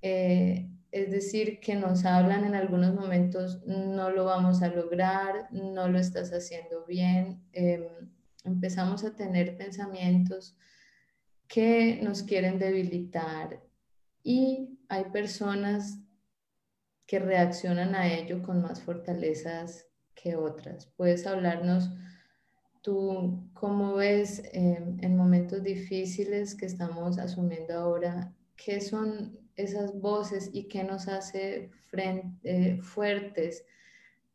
Es decir, que nos hablan en algunos momentos, no lo vamos a lograr, no lo estás haciendo bien. Empezamos a tener pensamientos que nos quieren debilitar y hay personas que reaccionan a ello con más fortalezas que otras. ¿Puedes hablarnos tú cómo ves en momentos difíciles que estamos asumiendo ahora, qué son esas voces y qué nos hace fuertes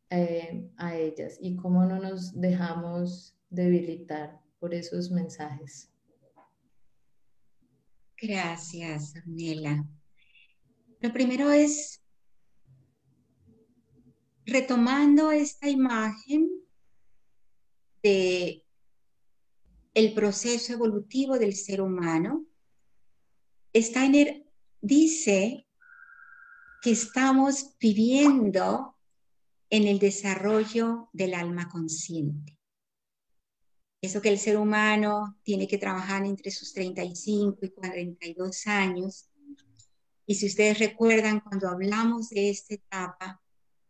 a ellas y cómo no nos dejamos debilitar por esos mensajes? Gracias, Ornella. Lo primero es retomando esta imagen de el proceso evolutivo del ser humano. Steiner dice que estamos viviendo en el desarrollo del alma consciente. Eso que el ser humano tiene que trabajar entre sus 35 y 42 años. Y si ustedes recuerdan, cuando hablamos de esta etapa,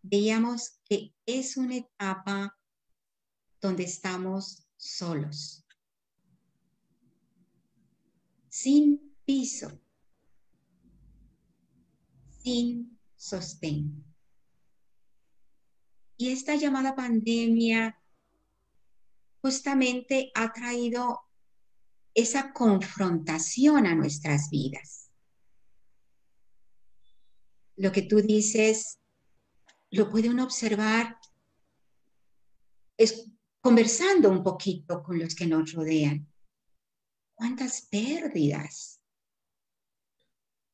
veíamos que es una etapa donde estamos solos, sin piso, sin sostén. Y esta llamada pandemia justamente ha traído esa confrontación a nuestras vidas. Lo que tú dices, lo puede uno observar es conversando un poquito con los que nos rodean. ¿Cuántas pérdidas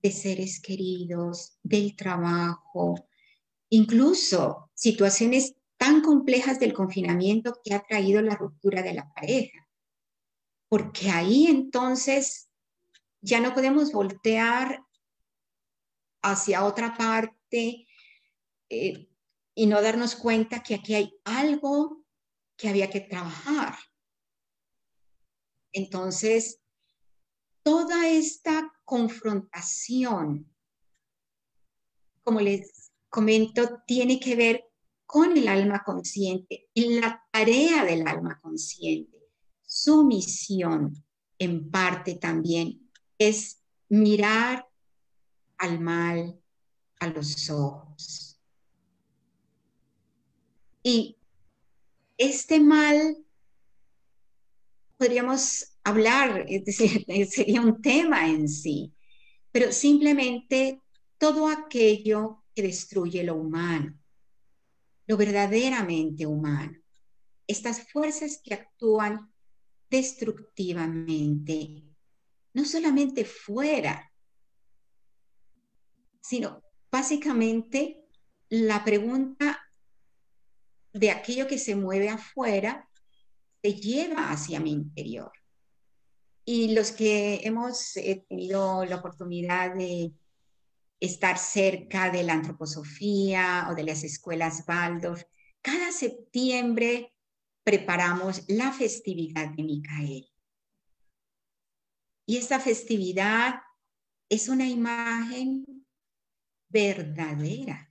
de seres queridos, del trabajo, incluso situaciones tan complejas del confinamiento que ha traído la ruptura de la pareja? Porque ahí entonces ya no podemos voltear hacia otra parte eh, y no darnos cuenta que aquí hay algo que había que trabajar. Entonces, toda esta confrontación, como les comento, tiene que ver con el alma consciente y la tarea del alma consciente. Su misión, en parte también, es mirar al mal a los ojos. Y este mal, podríamos hablar, es decir, sería un tema en sí, pero simplemente todo aquello que destruye lo humano, lo verdaderamente humano, estas fuerzas que actúan destructivamente, no solamente fuera, sino básicamente la pregunta de aquello que se mueve afuera se lleva hacia mi interior. Y los que hemos tenido la oportunidad de estar cerca de la antroposofía o de las escuelas Waldorf, cada septiembre preparamos la festividad de Micael. Y esta festividad es una imagen verdadera.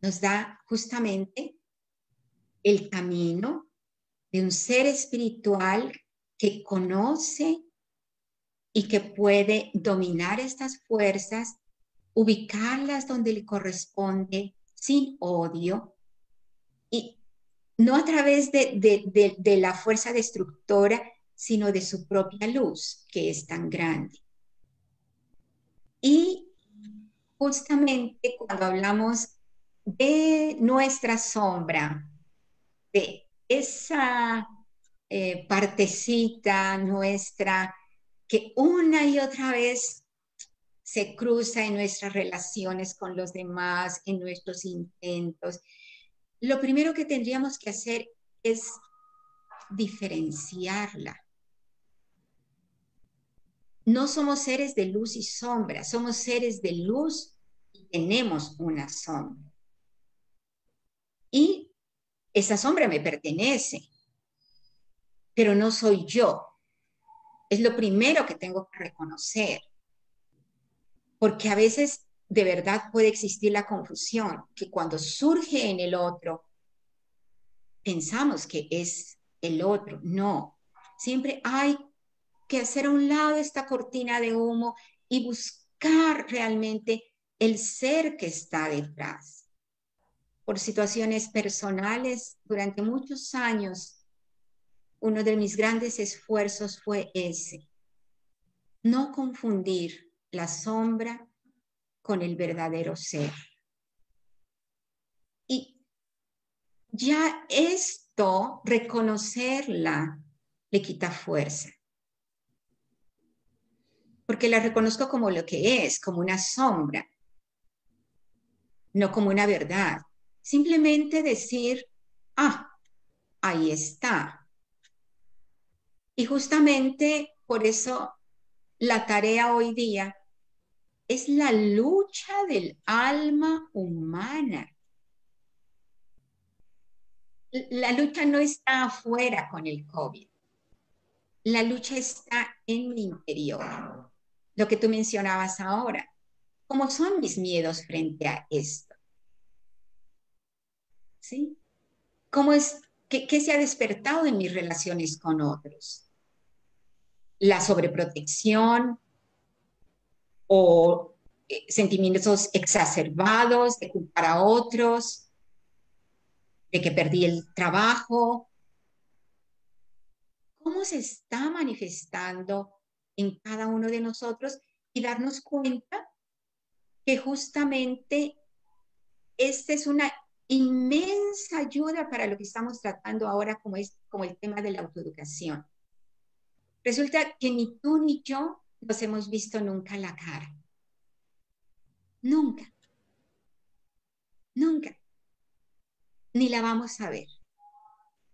Nos da justamente el camino de un ser espiritual que conoce y que puede dominar estas fuerzas, ubicarlas donde le corresponde sin odio y no a través de la fuerza destructora, sino de su propia luz, que es tan grande. Y justamente cuando hablamos de nuestra sombra, de esa partecita nuestra que una y otra vez se cruza en nuestras relaciones con los demás, en nuestros intentos. Lo primero que tendríamos que hacer es diferenciarla. No somos seres de luz y sombra, somos seres de luz y tenemos una sombra. Y esa sombra me pertenece, pero no soy yo. Es lo primero que tengo que reconocer, porque a veces de verdad puede existir la confusión, que cuando surge en el otro, pensamos que es el otro. No, siempre hay que hacer a un lado esta cortina de humo y buscar realmente el ser que está detrás. Por situaciones personales, durante muchos años, uno de mis grandes esfuerzos fue ese, no confundir la sombra con el verdadero ser. Y ya esto, reconocerla, le quita fuerza. Porque la reconozco como lo que es, como una sombra, no como una verdad. Simplemente decir, ah, ahí está. Y justamente por eso la tarea hoy día es la lucha del alma humana. La lucha no está afuera con el COVID. La lucha está en mi interior. Lo que tú mencionabas ahora. ¿Cómo son mis miedos frente a esto? ¿Sí? ¿Cómo es, qué se ha despertado en mis relaciones con otros? La sobreprotección o sentimientos exacerbados de culpar a otros, de que perdí el trabajo. ¿Cómo se está manifestando en cada uno de nosotros? Y darnos cuenta que justamente esta es una inmensa ayuda para lo que estamos tratando ahora como el tema de la autoeducación. Resulta que ni tú ni yo nos hemos visto nunca la cara. Nunca, nunca. Ni la vamos a ver.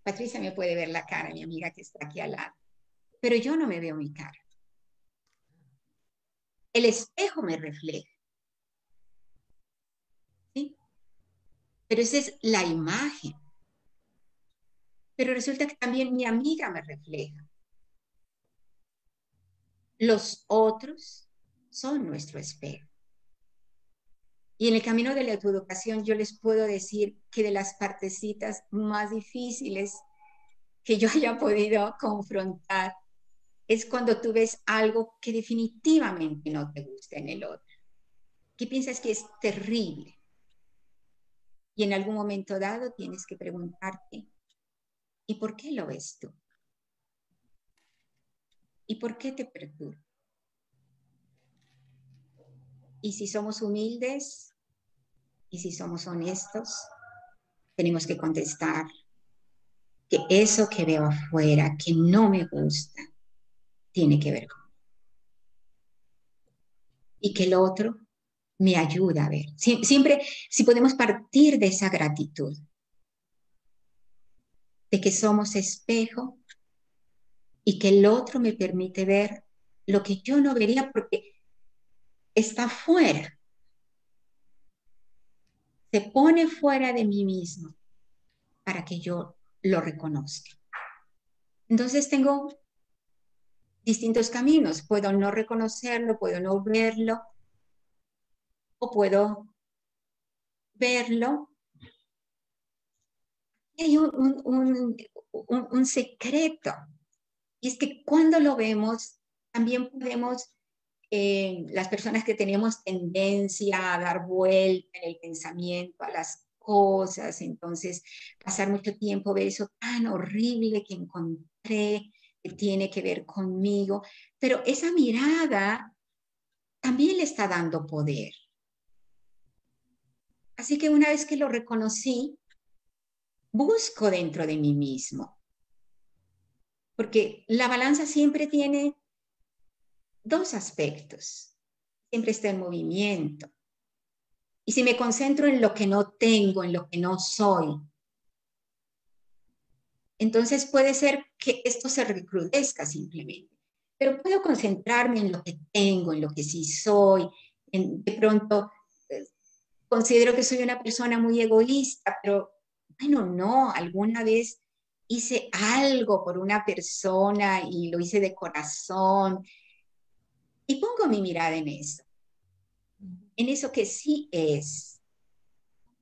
Patricia me puede ver la cara, mi amiga que está aquí al lado, pero yo no me veo mi cara. El espejo me refleja, ¿sí? Pero esa es la imagen. Pero resulta que también mi amiga me refleja. Los otros son nuestro espejo. Y en el camino de la autoeducación yo les puedo decir que de las partecitas más difíciles que yo haya podido confrontar es cuando tú ves algo que definitivamente no te gusta en el otro, que piensas que es terrible. Y en algún momento dado tienes que preguntarte, ¿y por qué lo ves tú? ¿Y por qué te perturba? Y si somos humildes y si somos honestos, tenemos que contestar que eso que veo afuera, que no me gusta, tiene que ver conmigo. Y que el otro me ayuda a ver. Siempre, si podemos partir de esa gratitud, de que somos espejo y que el otro me permite ver lo que yo no vería porque está fuera, se pone fuera de mí mismo para que yo lo reconozca. Entonces tengo distintos caminos, puedo no reconocerlo, puedo no verlo, o puedo verlo. Y hay un secreto, y es que cuando lo vemos, también podemos las personas que tenemos tendencia a dar vuelta en el pensamiento a las cosas, entonces pasar mucho tiempo, ver eso tan horrible que encontré, que tiene que ver conmigo, pero esa mirada también le está dando poder. Así que una vez que lo reconocí, busco dentro de mí mismo, porque la balanza siempre tiene dos aspectos. siempre está en movimiento. Y si me concentro en lo que no tengo, en lo que no soy, entonces puede ser que esto se recrudezca simplemente. Pero puedo concentrarme en lo que tengo, en lo que sí soy. De pronto considero que soy una persona muy egoísta, pero bueno, no, alguna vez hice algo por una persona y lo hice de corazón y pongo mi mirada en eso que sí es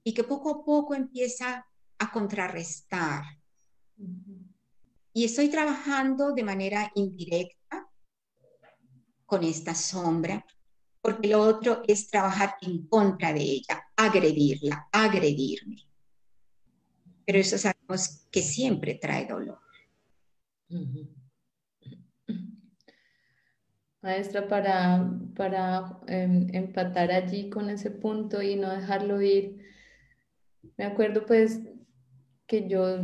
y que poco a poco empieza a contrarrestar. Y estoy trabajando de manera indirecta con esta sombra, porque lo otro es trabajar en contra de ella, agredirla, agredirme. Pero eso sabemos que siempre trae dolor. Maestra, para empatar allí con ese punto y no dejarlo ir, me acuerdo pues que yo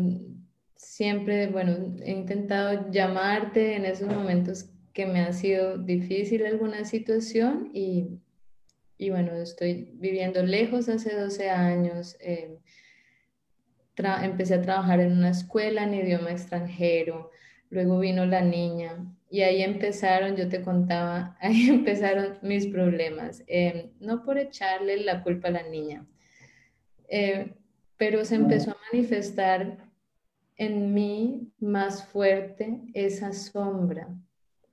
siempre, bueno, he intentado llamarte en esos momentos que me ha sido difícil alguna situación y bueno, estoy viviendo lejos hace 12 años. Empecé a trabajar en una escuela en idioma extranjero, luego vino la niña y ahí empezaron, yo te contaba, ahí empezaron mis problemas. No por echarle la culpa a la niña, eh, pero se empezó a manifestar en mí más fuerte esa sombra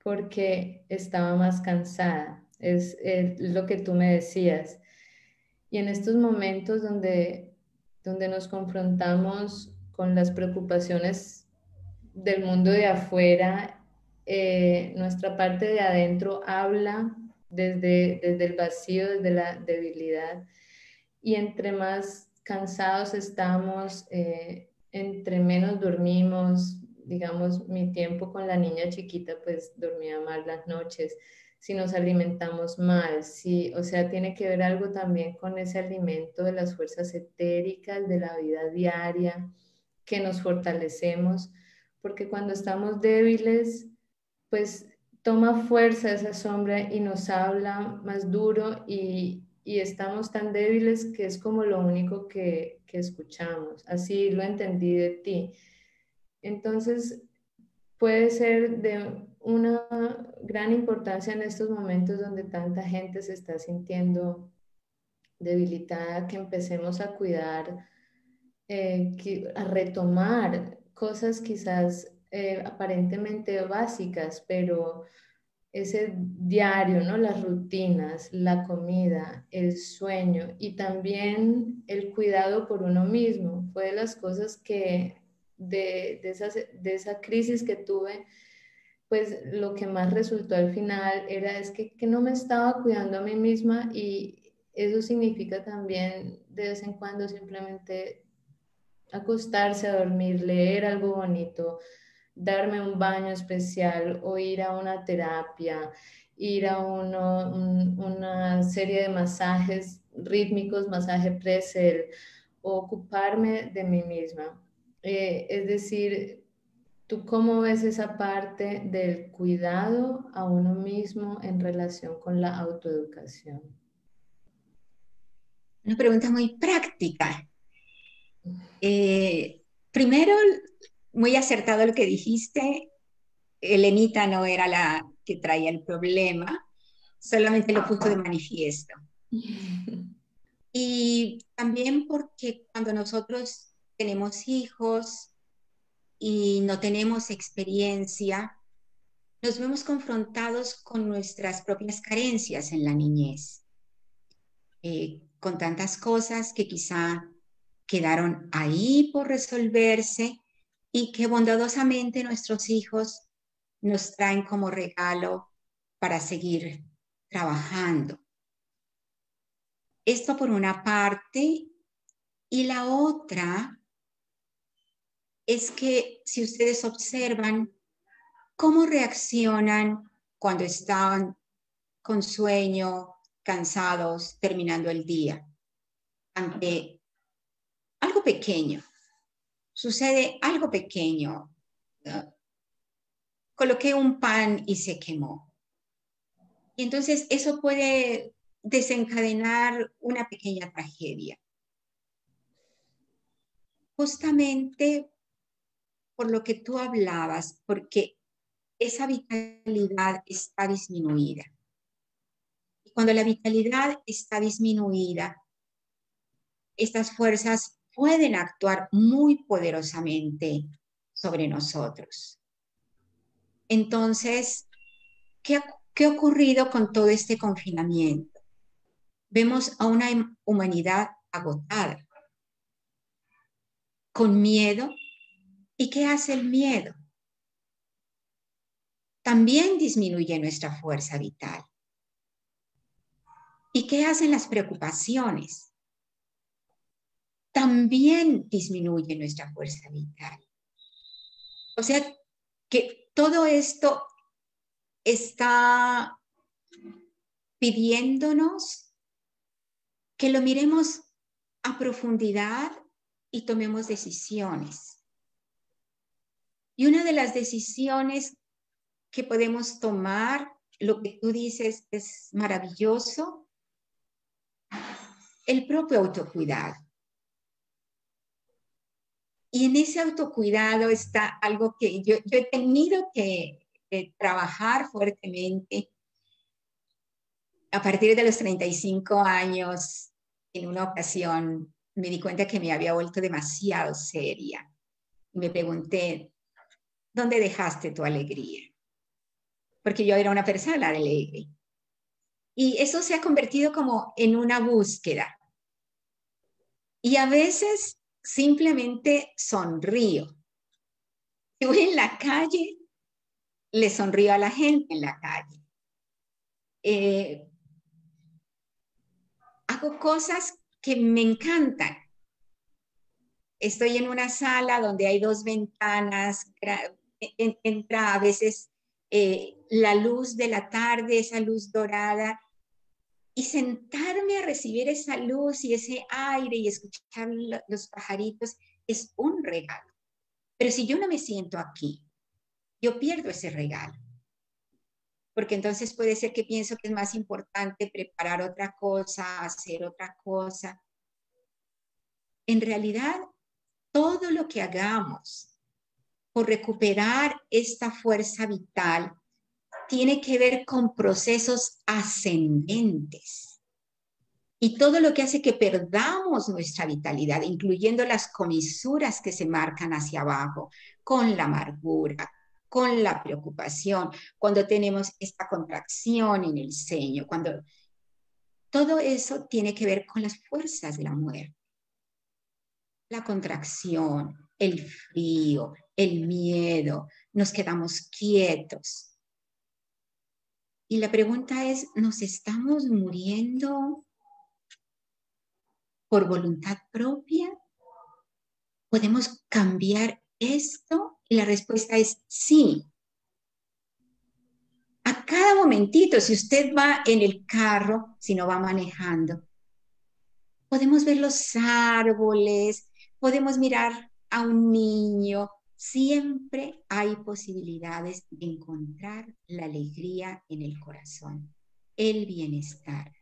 porque estaba más cansada, es lo que tú me decías. Y en estos momentos donde nos confrontamos con las preocupaciones del mundo de afuera, nuestra parte de adentro habla desde el vacío, desde la debilidad. Y entre más cansados estamos, entre menos dormimos, digamos, mi tiempo con la niña chiquita, pues dormía mal las noches, si nos alimentamos mal, si, o sea, tiene que ver algo también con ese alimento de las fuerzas etéricas, de la vida diaria, que nos fortalecemos, porque cuando estamos débiles, pues toma fuerza esa sombra y nos habla más duro y estamos tan débiles que es como lo único que escuchamos. Así lo entendí de ti. Entonces, puede ser de una gran importancia en estos momentos donde tanta gente se está sintiendo debilitada, que empecemos a cuidar, a retomar cosas quizás aparentemente básicas, pero ese diario, ¿no? Las rutinas, la comida, el sueño y también el cuidado por uno mismo. Fue de las cosas que de esa crisis que tuve, pues lo que más resultó al final era es que no me estaba cuidando a mí misma y eso significa también de vez en cuando simplemente acostarse a dormir, leer algo bonito, darme un baño especial o ir a una terapia, ir a una serie de masajes rítmicos, masaje pretzel, o ocuparme de mí misma. Es decir, ¿tú cómo ves esa parte del cuidado a uno mismo en relación con la autoeducación? Una pregunta muy práctica. Primero, muy acertado lo que dijiste. Elenita no era la que traía el problema, solamente lo puso de manifiesto. Y también porque cuando nosotros tenemos hijos y no tenemos experiencia, nos vemos confrontados con nuestras propias carencias en la niñez, con tantas cosas que quizá quedaron ahí por resolverse y que bondadosamente nuestros hijos nos traen como regalo para seguir trabajando. Esto por una parte, y la otra es que si ustedes observan cómo reaccionan cuando están con sueño, cansados, terminando el día, ante algo pequeño, sucede algo pequeño. Coloqué un pan y se quemó. Y entonces eso puede desencadenar una pequeña tragedia. Justamente por lo que tú hablabas, porque esa vitalidad está disminuida. Y cuando la vitalidad está disminuida, estas fuerzas pueden actuar muy poderosamente sobre nosotros. Entonces, ¿qué ha ocurrido con todo este confinamiento? Vemos a una humanidad agotada, con miedo. ¿Y qué hace el miedo? También disminuye nuestra fuerza vital. ¿Y qué hacen las preocupaciones? También disminuye nuestra fuerza vital. O sea que todo esto está pidiéndonos que lo miremos a profundidad y tomemos decisiones. Y una de las decisiones que podemos tomar, lo que tú dices es maravilloso, el propio autocuidado. Y en ese autocuidado está algo que yo he tenido que trabajar fuertemente. A partir de los 35 años, en una ocasión me di cuenta que me había vuelto demasiado seria. Y me pregunté, ¿dónde dejaste tu alegría? Porque yo era una persona alegre. Y eso se ha convertido como en una búsqueda. Y a veces simplemente sonrío. Si voy en la calle, le sonrío a la gente en la calle. Hago cosas que me encantan. Estoy en una sala donde hay dos ventanas, entra a veces la luz de la tarde, esa luz dorada, y sentarme a recibir esa luz y ese aire y escuchar los pajaritos es un regalo. Pero si yo no me siento aquí, yo pierdo ese regalo. Porque entonces puede ser que pienso que es más importante preparar otra cosa, hacer otra cosa. En realidad, todo lo que hagamos por recuperar esta fuerza vital tiene que ver con procesos ascendentes. Y todo lo que hace que perdamos nuestra vitalidad, incluyendo las comisuras que se marcan hacia abajo, con la amargura, con la preocupación, cuando tenemos esta contracción en el ceño, cuando todo eso tiene que ver con las fuerzas de la muerte. La contracción, el frío, el miedo, nos quedamos quietos. Y la pregunta es, ¿nos estamos muriendo por voluntad propia? ¿Podemos cambiar esto? Y la respuesta es sí. A cada momentito, si usted va en el carro, si no va manejando, podemos ver los árboles, podemos mirar a un niño. Siempre hay posibilidades de encontrar la alegría en el corazón, el bienestar,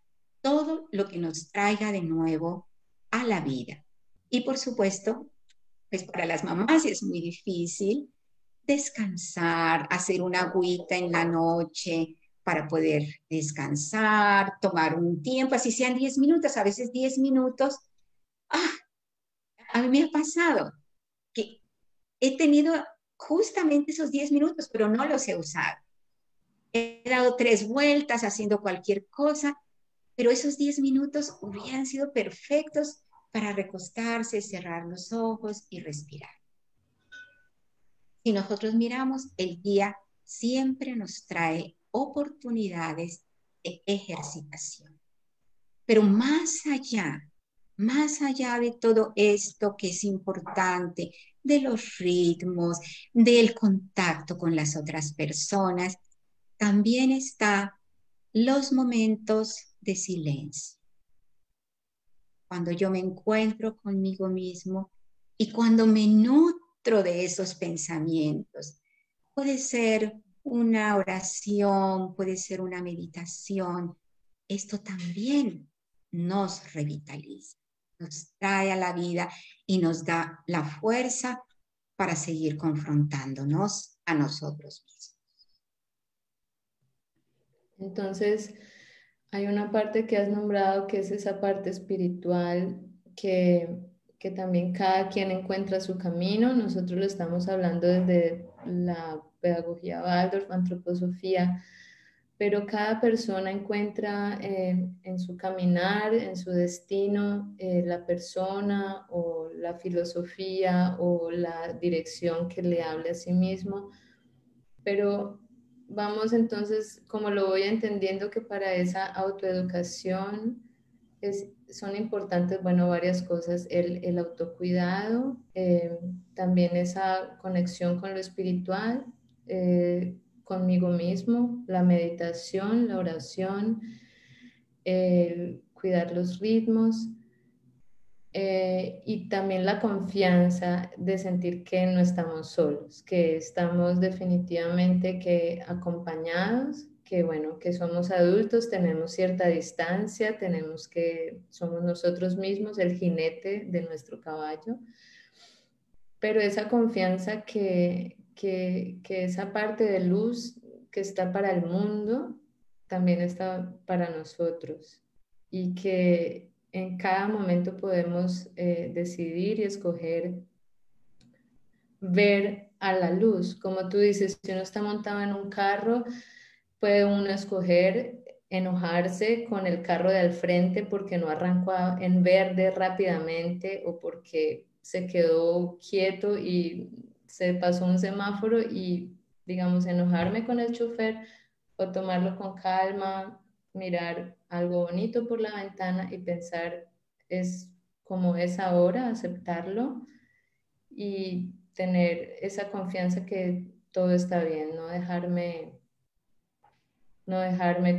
todo lo que nos traiga de nuevo a la vida. Y por supuesto, pues para las mamás es muy difícil descansar, hacer una agüita en la noche para poder descansar, tomar un tiempo, así sean 10 minutos, a veces 10 minutos. Ah, a mí me ha pasado que he tenido justamente esos 10 minutos, pero no los he usado. He dado 3 vueltas haciendo cualquier cosa, pero esos 10 minutos hubieran sido perfectos para recostarse, cerrar los ojos y respirar. Si nosotros miramos, el día siempre nos trae oportunidades de ejercitación. Pero más allá de todo esto que es importante, de los ritmos, del contacto con las otras personas, también está los momentos de silencio. Cuando yo me encuentro conmigo mismo y cuando me nutro de esos pensamientos. Puede ser una oración, puede ser una meditación. Esto también nos revitaliza, nos trae a la vida y nos da la fuerza para seguir confrontándonos a nosotros mismos. Entonces, hay una parte que has nombrado que es esa parte espiritual que también cada quien encuentra su camino. Nosotros lo estamos hablando desde la pedagogía Waldorf, antroposofía, pero cada persona encuentra en su caminar, en su destino, la persona o la filosofía o la dirección que le hable a sí mismo. Pero vamos entonces, como lo voy entendiendo, que para esa autoeducación son importantes, bueno, varias cosas, el autocuidado, también esa conexión con lo espiritual, conmigo mismo, la meditación, la oración, cuidar los ritmos. Y también la confianza de sentir que no estamos solos, que estamos definitivamente que acompañados, que bueno, que somos adultos, tenemos cierta distancia, tenemos que somos nosotros mismos el jinete de nuestro caballo, pero esa confianza que esa parte de luz que está para el mundo, también está para nosotros y que en cada momento podemos decidir y escoger ver a la luz. Como tú dices, si uno está montado en un carro, puede uno escoger enojarse con el carro de al frente porque no arrancó en verde rápidamente o porque se quedó quieto y se pasó un semáforo y, digamos, enojarme con el chofer o tomarlo con calma, mirar algo bonito por la ventana y pensar, es como es ahora, aceptarlo y tener esa confianza que todo está bien, no dejarme,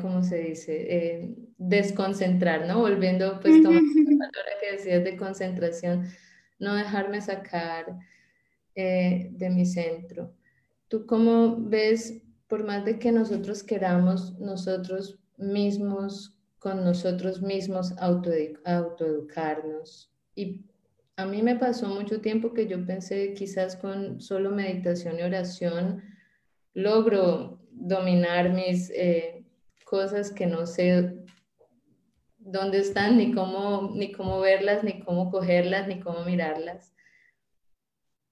como se dice, desconcentrar, ¿no? Volviendo, pues, tomando la palabra que decías de concentración, no dejarme sacar de mi centro. ¿Tú cómo ves, por más de que nosotros queramos nosotros mismos, con nosotros mismos autoeducarnos? Y a mí me pasó mucho tiempo que yo pensé quizás con solo meditación y oración logro dominar mis cosas que no sé dónde están, ni cómo verlas, ni cómo cogerlas, ni cómo mirarlas.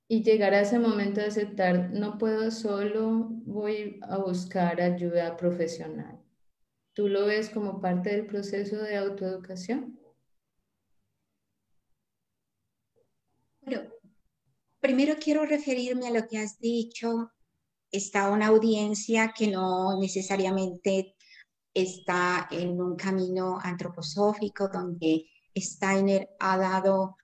Y llegar a ese momento de aceptar, no puedo solo, voy a buscar ayuda profesional. ¿Tú lo ves como parte del proceso de autoeducación? Bueno, primero quiero referirme a lo que has dicho. Está una audiencia que no necesariamente está en un camino antroposófico donde Steiner ha dado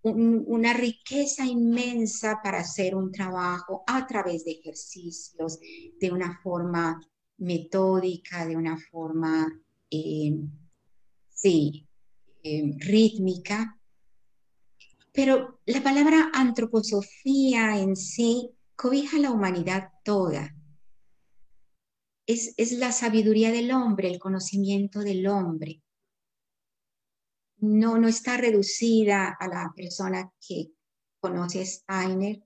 una riqueza inmensa para hacer un trabajo a través de ejercicios, de una forma metódica, de una forma, eh, sí, rítmica. Pero la palabra antroposofía en sí cobija a la humanidad toda. Es la sabiduría del hombre, el conocimiento del hombre. No está reducida a la persona que conoce a Steiner,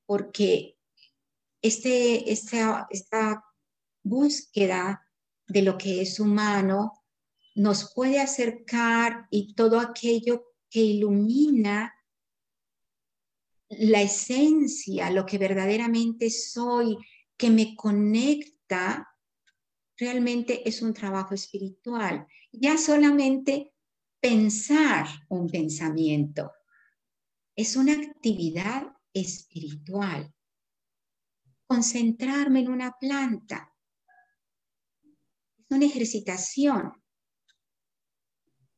porque esta búsqueda de lo que es humano nos puede acercar y todo aquello que ilumina la esencia, lo que verdaderamente soy, que me conecta, realmente es un trabajo espiritual. Ya solamente pensar un pensamiento es una actividad espiritual. Concentrarme en una planta es una ejercitación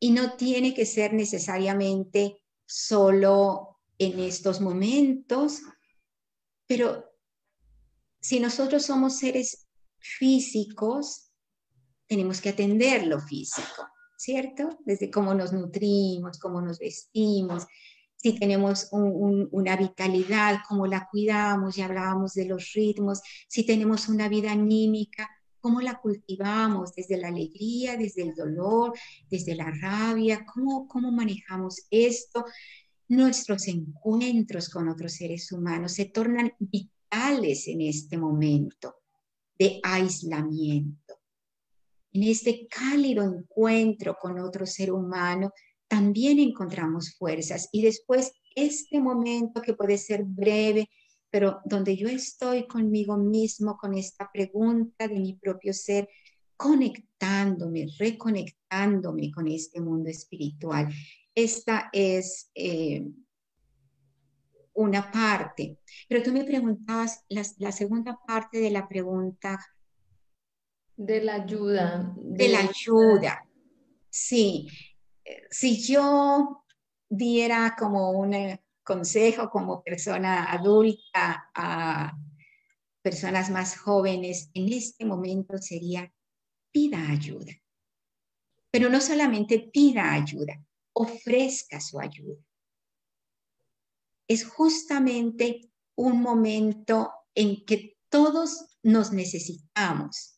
y no tiene que ser necesariamente solo en estos momentos, pero si nosotros somos seres físicos, tenemos que atender lo físico, ¿cierto? Desde cómo nos nutrimos, cómo nos vestimos, si tenemos una vitalidad, cómo la cuidamos, ya hablábamos de los ritmos, si tenemos una vida anímica, cómo la cultivamos desde la alegría, desde el dolor, desde la rabia, cómo manejamos esto. Nuestros encuentros con otros seres humanos se tornan vitales en este momento de aislamiento. En este cálido encuentro con otro ser humano, también encontramos fuerzas. Y después este momento que puede ser breve, pero donde yo estoy conmigo mismo, con esta pregunta de mi propio ser, conectándome, reconectándome con este mundo espiritual. Esta es una parte. Pero tú me preguntabas la segunda parte de la pregunta De la ayuda, de la de ayuda. Sí, si yo diera como un consejo como persona adulta a personas más jóvenes, en este momento sería pida ayuda. Pero no solamente pida ayuda, ofrezca su ayuda. Es justamente un momento en que todos nos necesitamos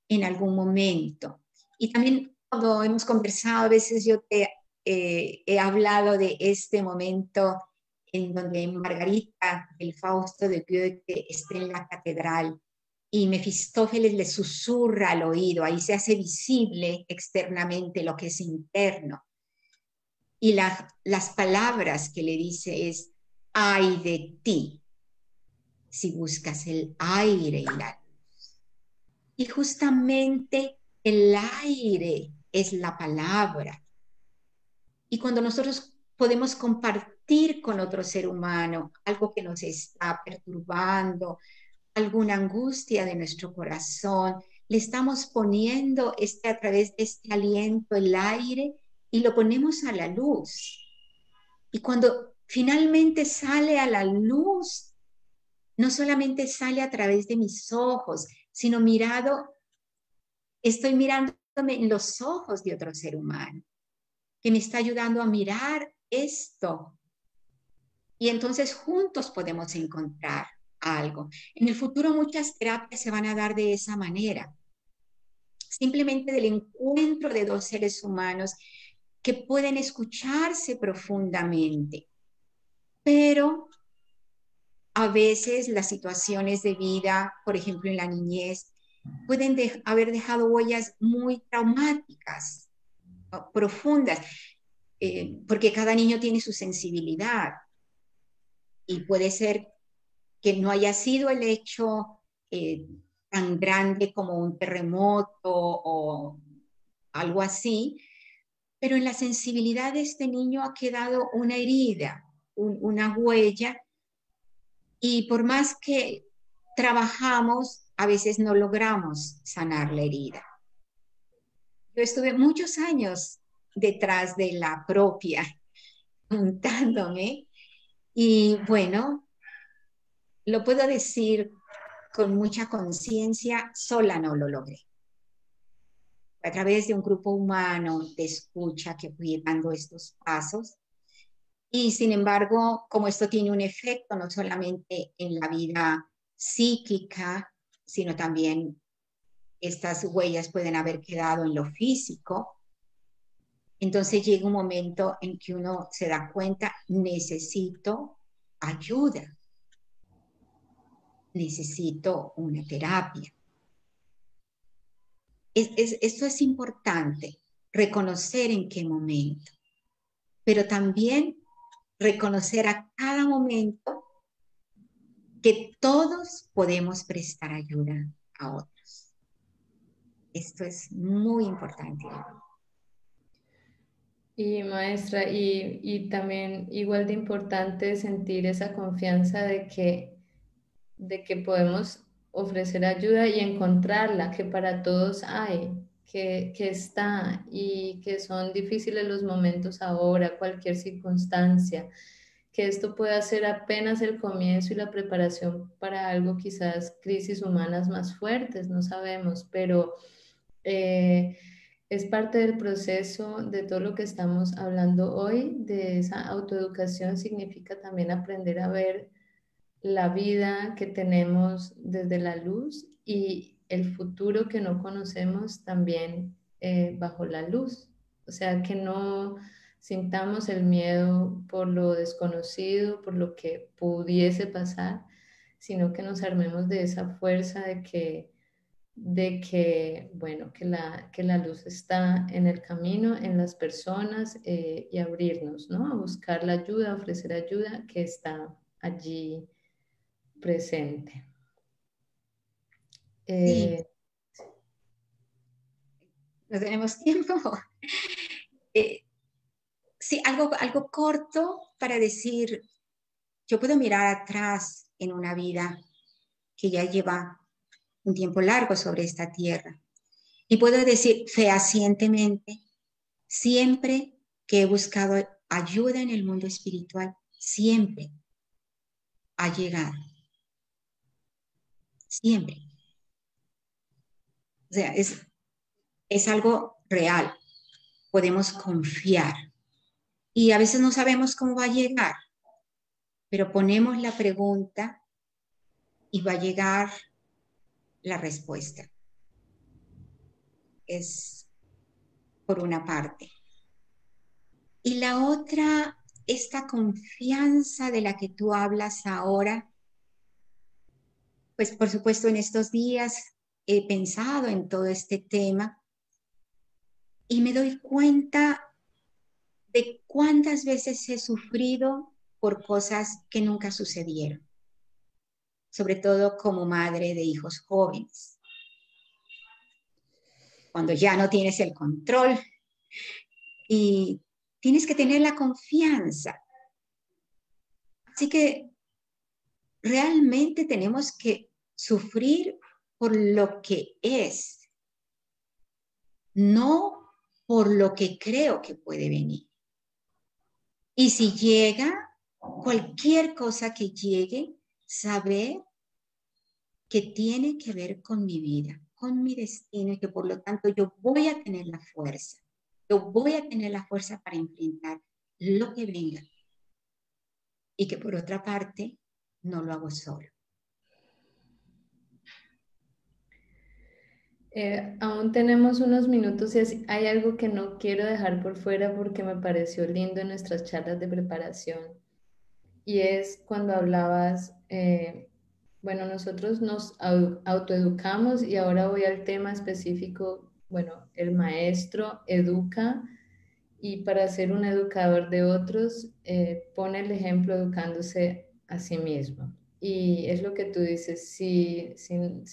en algún momento. Y también cuando hemos conversado, a veces yo te he hablado de este momento en donde Margarita, el Fausto de Goethe, está en la catedral y Mefistófeles le susurra al oído, ahí se hace visible externamente lo que es interno. Y las palabras que le dice es, ay de ti, si buscas el aire y la... Y justamente el aire es la palabra. Y cuando nosotros podemos compartir con otro ser humano algo que nos está perturbando, alguna angustia de nuestro corazón, le estamos poniendo a través de este aliento el aire y lo ponemos a la luz. Y cuando finalmente sale a la luz, no solamente sale a través de mis ojos, sino estoy mirándome en los ojos de otro ser humano, que me está ayudando a mirar esto. Y entonces juntos podemos encontrar algo. En el futuro muchas terapias se van a dar de esa manera, simplemente del encuentro de dos seres humanos que pueden escucharse profundamente, pero a veces las situaciones de vida, por ejemplo en la niñez, pueden haber dejado huellas muy traumáticas, profundas, porque cada niño tiene su sensibilidad y puede ser que no haya sido el hecho tan grande como un terremoto o algo así, pero en la sensibilidad de este niño ha quedado una herida, una huella, y por más que trabajamos, a veces no logramos sanar la herida. Yo estuve muchos años detrás de la propia, preguntándome, y bueno, lo puedo decir con mucha conciencia, sola no lo logré. A través de un grupo humano de escucha que fui dando estos pasos. Y sin embargo, como esto tiene un efecto no solamente en la vida psíquica, sino también estas huellas pueden haber quedado en lo físico, entonces llega un momento en que uno se da cuenta, necesito ayuda, necesito una terapia. Esto es importante, reconocer en qué momento, pero también reconocer a cada momento que todos podemos prestar ayuda a otros. Esto es muy importante. Y maestra, y también igual de importante sentir esa confianza de que podemos ofrecer ayuda y encontrarla, que para todos hay, que está y que son difíciles los momentos ahora, cualquier circunstancia, que esto pueda ser apenas el comienzo y la preparación para algo, quizás crisis humanas más fuertes, no sabemos, pero... eh, es parte del proceso de todo lo que estamos hablando hoy, de esa autoeducación, significa también aprender a ver la vida que tenemos desde la luz y el futuro que no conocemos también bajo la luz. O sea, que no sintamos el miedo por lo desconocido, por lo que pudiese pasar, sino que nos armemos de esa fuerza bueno, que la luz está en el camino, en las personas y abrirnos, ¿no? A buscar la ayuda, a ofrecer ayuda que está allí presente. Sí, Eh, no tenemos tiempo. Eh, sí, algo corto para decir, yo puedo mirar atrás en una vida que ya lleva un tiempo largo sobre esta tierra y puedo decir fehacientemente, siempre que he buscado ayuda en el mundo espiritual, siempre ha llegado, siempre. O sea, es algo real, podemos confiar. Y a veces no sabemos cómo va a llegar, pero ponemos la pregunta y va a llegar la respuesta. Es por una parte. Y la otra, esta confianza de la que tú hablas ahora, pues por supuesto en estos días he pensado en todo este tema y me doy cuenta de cuántas veces he sufrido por cosas que nunca sucedieron, sobre todo como madre de hijos jóvenes, cuando ya no tienes el control y tienes que tener la confianza. Así que realmente tenemos que sufrir por lo que es, no por lo que creo que puede venir. Y si llega, cualquier cosa que llegue, saber que tiene que ver con mi vida, con mi destino y que por lo tanto yo voy a tener la fuerza. Yo voy a tener la fuerza para enfrentar lo que venga. Y que por otra parte, no lo hago solo. aún tenemos unos minutos y hay algo que no quiero dejar por fuera porque me pareció lindo en nuestras charlas de preparación. Y es cuando hablabas, bueno, nosotros nos autoeducamos y ahora voy al tema específico, bueno, el maestro educa y para ser un educador de otros pone el ejemplo educándose a sí mismo. Y es lo que tú dices, si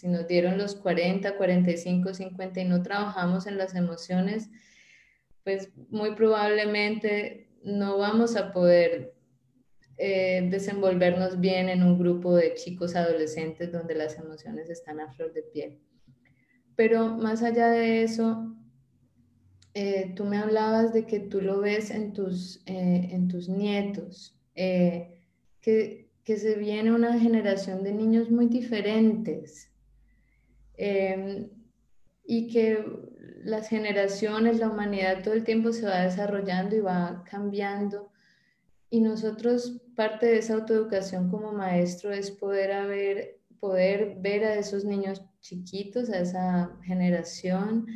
nos dieron los 40, 45, 50 y no trabajamos en las emociones, pues muy probablemente no vamos a poder desenvolvernos bien en un grupo de chicos adolescentes donde las emociones están a flor de piel. Pero más allá de eso, tú me hablabas de que tú lo ves en tus nietos, que se viene una generación de niños muy diferentes eh, y que las generaciones, la humanidad todo el tiempo se va desarrollando y va cambiando. Y nosotros, parte de esa autoeducación como maestro es poder ver a esos niños chiquitos, a esa generación,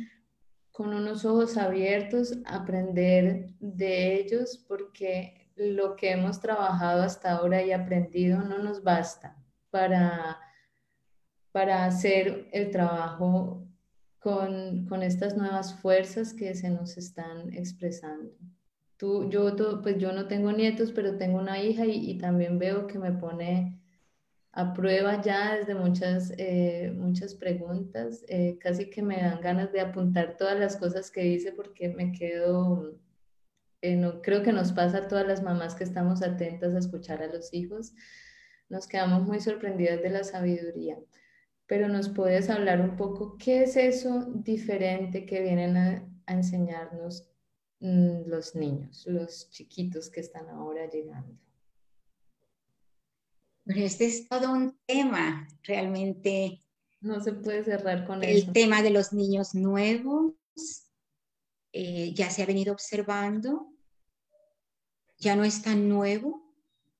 con unos ojos abiertos, aprender de ellos, porque lo que hemos trabajado hasta ahora y aprendido no nos basta para, para hacer el trabajo con estas nuevas fuerzas que se nos están expresando. Pues yo no tengo nietos, pero tengo una hija y también veo que me pone a prueba ya desde muchas preguntas. Casi que me dan ganas de apuntar todas las cosas que dice porque me quedo, no, creo que nos pasa a todas las mamás que estamos atentas a escuchar a los hijos. Nos quedamos muy sorprendidas de la sabiduría. Pero nos puedes hablar un poco, ¿qué es eso diferente que vienen a enseñarnos los niños, los chiquitos que están ahora llegando? Pero este es todo un tema, realmente, No se puede cerrar con el eso. tema de los niños nuevos. ya se ha venido observando, ya no es tan nuevo,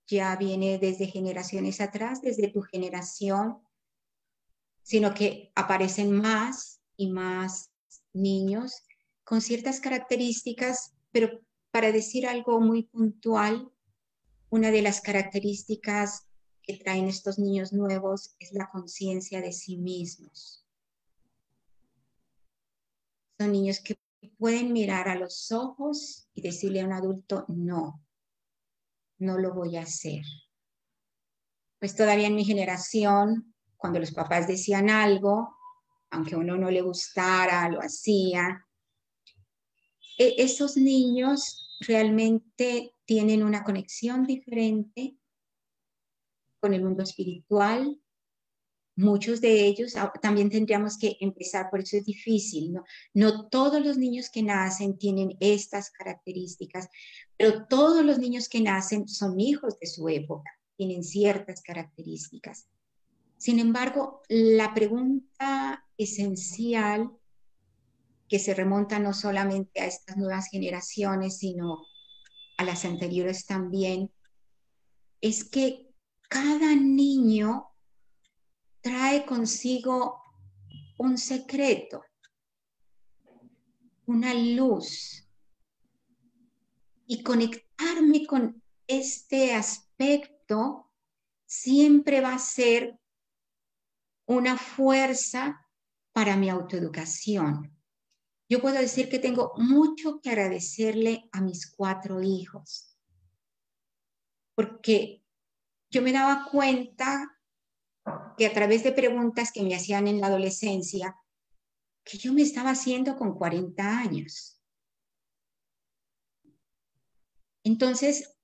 ya viene desde generaciones atrás, desde tu generación, sino que aparecen más y más niños con ciertas características, pero para decir algo muy puntual, una de las características que traen estos niños nuevos es la conciencia de sí mismos. Son niños que pueden mirar a los ojos y decirle a un adulto, no, no lo voy a hacer. Pues todavía en mi generación, cuando los papás decían algo, aunque a uno no le gustara, lo hacía. Esos niños realmente tienen una conexión diferente con el mundo espiritual. Muchos de ellos, también tendríamos que empezar, por eso es difícil, ¿no? No todos los niños que nacen tienen estas características, pero todos los niños que nacen son hijos de su época, tienen ciertas características. Sin embargo, la pregunta esencial que se remonta no solamente a estas nuevas generaciones, sino a las anteriores también, es que cada niño trae consigo un secreto, una luz, y conectarme con este aspecto siempre va a ser una fuerza para mi autoeducación. Yo puedo decir que tengo mucho que agradecerle a mis 4 hijos, porque yo me daba cuenta que a través de preguntas que me hacían en la adolescencia, que yo me estaba haciendo con 40 años. Entonces,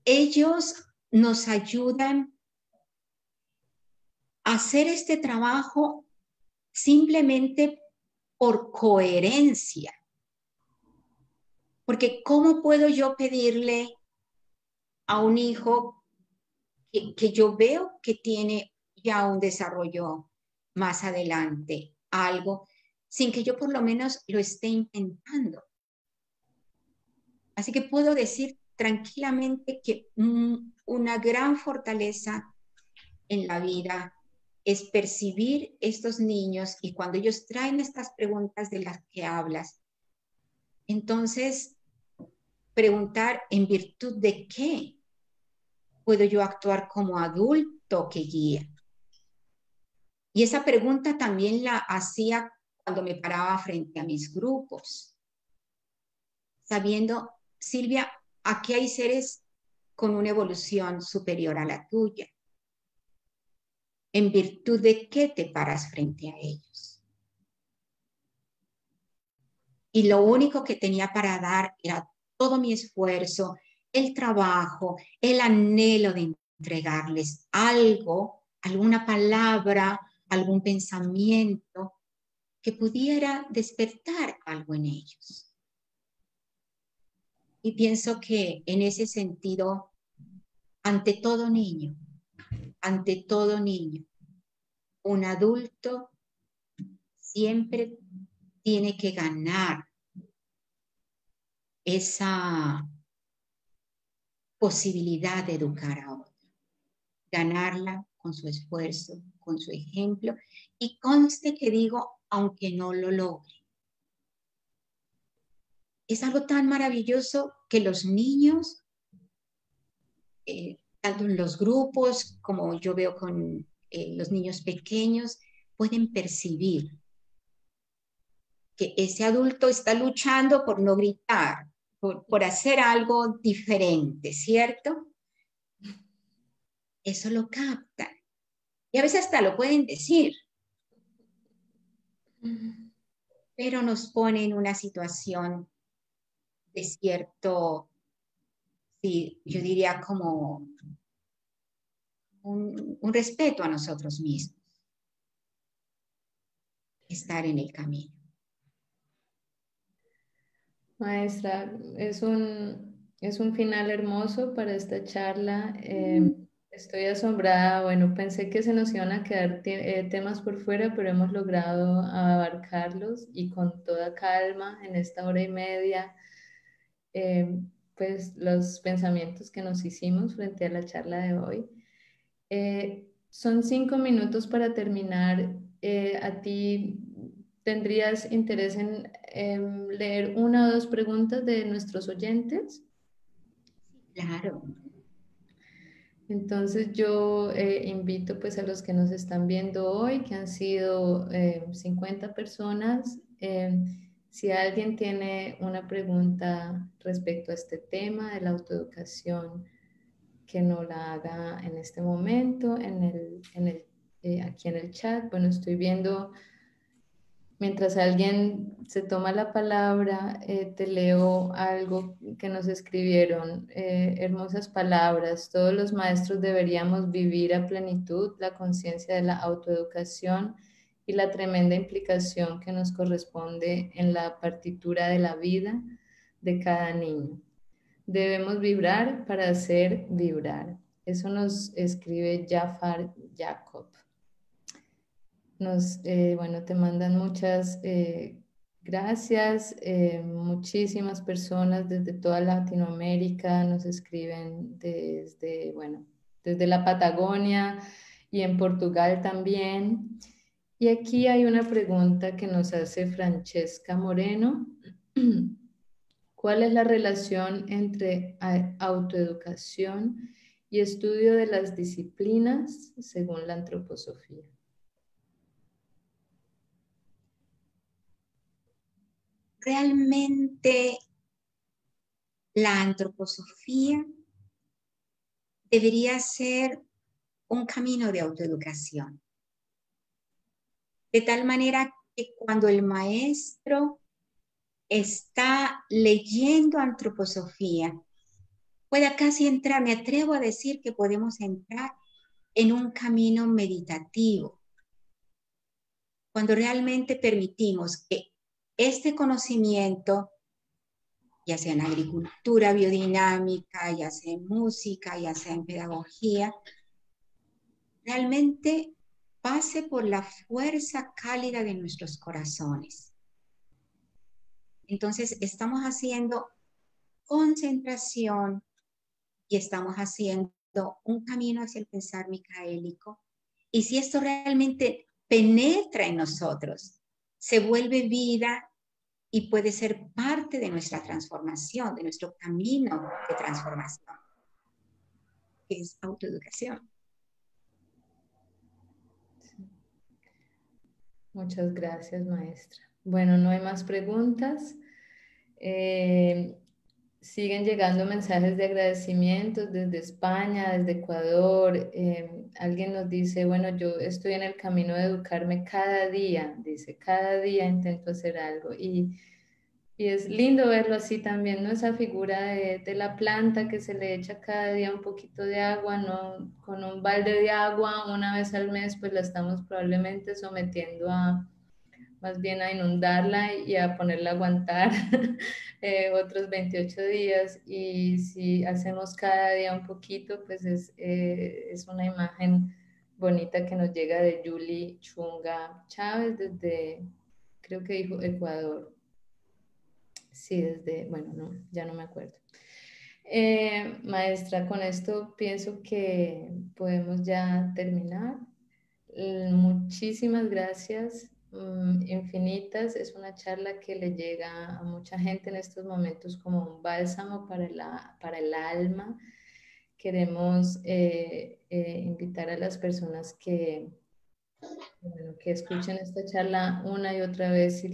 ellos nos ayudan a hacer este trabajo simplemente por coherencia. Porque ¿cómo puedo yo pedirle a un hijo que yo veo que tiene ya un desarrollo más adelante, algo, sin que yo por lo menos lo esté intentando? Así que puedo decir tranquilamente que una gran fortaleza en la vida es percibir estos niños, y cuando ellos traen estas preguntas de las que hablas, entonces preguntar en virtud de qué puedo yo actuar como adulto que guía. Y esa pregunta también la hacía cuando me paraba frente a mis grupos, sabiendo, Silvia, aquí hay seres con una evolución superior a la tuya. ¿En virtud de qué te paras frente a ellos? Y lo único que tenía para dar era todo mi esfuerzo, el trabajo, el anhelo de entregarles algo, alguna palabra, algún pensamiento que pudiera despertar algo en ellos. Y pienso que en ese sentido, ante todo niño, un adulto siempre tiene que ganar esa posibilidad de educar a otro, ganarla con su esfuerzo, con su ejemplo, y conste que digo, aunque no lo logre. Es algo tan maravilloso que los niños, tanto en los grupos como yo veo con los niños pequeños, pueden percibir que ese adulto está luchando por no gritar, por hacer algo diferente, ¿cierto? Eso lo captan. Y a veces hasta lo pueden decir, pero nos pone en una situación de cierto, sí, yo diría como un respeto a nosotros mismos, estar en el camino. Maestra, es un final hermoso para esta charla. Estoy asombrada. Bueno, pensé que se nos iban a quedar temas por fuera, pero hemos logrado abarcarlos y con toda calma en esta hora y media, eh, pues los pensamientos que nos hicimos frente a la charla de hoy. Son 5 minutos para terminar. ¿A ti tendrías interés en leer una o dos preguntas de nuestros oyentes? Claro. Entonces yo invito pues a los que nos están viendo hoy, que han sido 50 personas, si alguien tiene una pregunta respecto a este tema de la autoeducación, que no la haga en este momento, aquí en el chat. Bueno, estoy viendo. Mientras alguien se toma la palabra, te leo algo que nos escribieron, hermosas palabras. Todos los maestros deberíamos vivir a plenitud la conciencia de la autoeducación y la tremenda implicación que nos corresponde en la partitura de la vida de cada niño. Debemos vibrar para hacer vibrar. Eso nos escribe Jafar Jacob. Bueno, te mandan muchas gracias. Muchísimas personas desde toda Latinoamérica nos escriben bueno, desde la Patagonia y en Portugal también. Y aquí hay una pregunta que nos hace Francesca Moreno. ¿Cuál es la relación entre autoeducación y estudio de las disciplinas según la antroposofía? Realmente la antroposofía debería ser un camino de autoeducación. De tal manera que cuando el maestro está leyendo antroposofía, pueda casi entrar, me atrevo a decir que podemos entrar en un camino meditativo, cuando realmente permitimos que este conocimiento, ya sea en agricultura biodinámica, ya sea en música, ya sea en pedagogía, realmente pase por la fuerza cálida de nuestros corazones. Entonces, estamos haciendo concentración y estamos haciendo un camino hacia el pensar micaélico. Y si esto realmente penetra en nosotros, se vuelve vida y puede ser parte de nuestra transformación, de nuestro camino de transformación, que es autoeducación. Muchas gracias, maestra. Bueno, no hay más preguntas. Siguen llegando mensajes de agradecimientos desde España, desde Ecuador. Alguien nos dice, bueno, yo estoy en el camino de educarme cada día, dice, cada día intento hacer algo. Y es lindo verlo así también, ¿no? Esa figura de la planta que se le echa cada día un poquito de agua, ¿no? Con un balde de agua una vez al mes, pues la estamos probablemente sometiendo a más bien a inundarla y a ponerla a aguantar otros 28 días. Y si hacemos cada día un poquito, pues es una imagen bonita que nos llega de Julie Chunga Chávez desde, creo que dijo Ecuador. Sí, bueno, no, ya no me acuerdo. Maestra, con esto pienso que podemos ya terminar. Muchísimas gracias, infinitas. Es una charla que le llega a mucha gente en estos momentos como un bálsamo para el alma. Queremos invitar a las personas bueno, que escuchen esta charla una y otra vez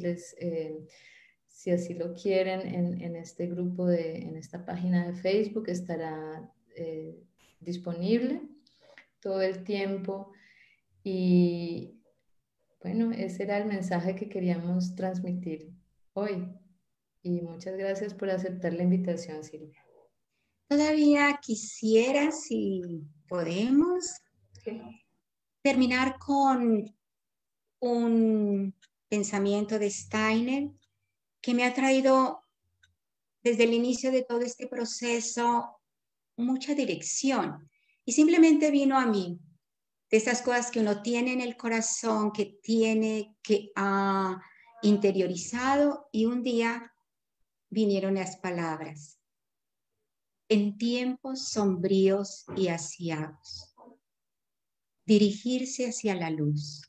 si así lo quieren, en este grupo, en esta página de Facebook estará disponible todo el tiempo. Y bueno, ese era el mensaje que queríamos transmitir hoy. Y muchas gracias por aceptar la invitación, Silvia. Todavía quisiera, si podemos, terminar con un pensamiento de Steiner que me ha traído desde el inicio de todo este proceso mucha dirección. Y simplemente vino a mí, de esas cosas que uno tiene en el corazón, que tiene, que ha interiorizado, y un día vinieron las palabras. En tiempos sombríos y aciagos, dirigirse hacia la luz,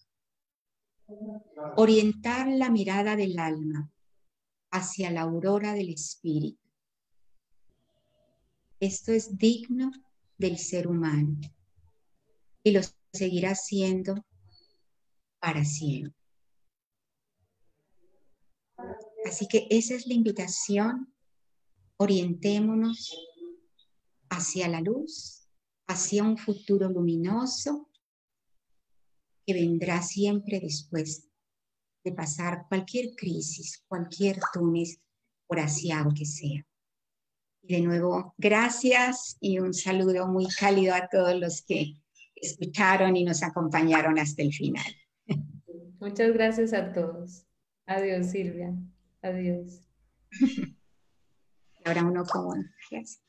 orientar la mirada del alma hacia la aurora del espíritu. Esto es digno del ser humano y lo seguirá siendo para siempre. Así que esa es la invitación. Orientémonos hacia la luz, hacia un futuro luminoso que vendrá siempre después de pasar cualquier crisis, cualquier túnel, por asiago que sea. Y de nuevo, gracias y un saludo muy cálido a todos los que escucharon y nos acompañaron hasta el final. Muchas gracias a todos. Adiós, Silvia. Adiós. Ahora uno como, gracias.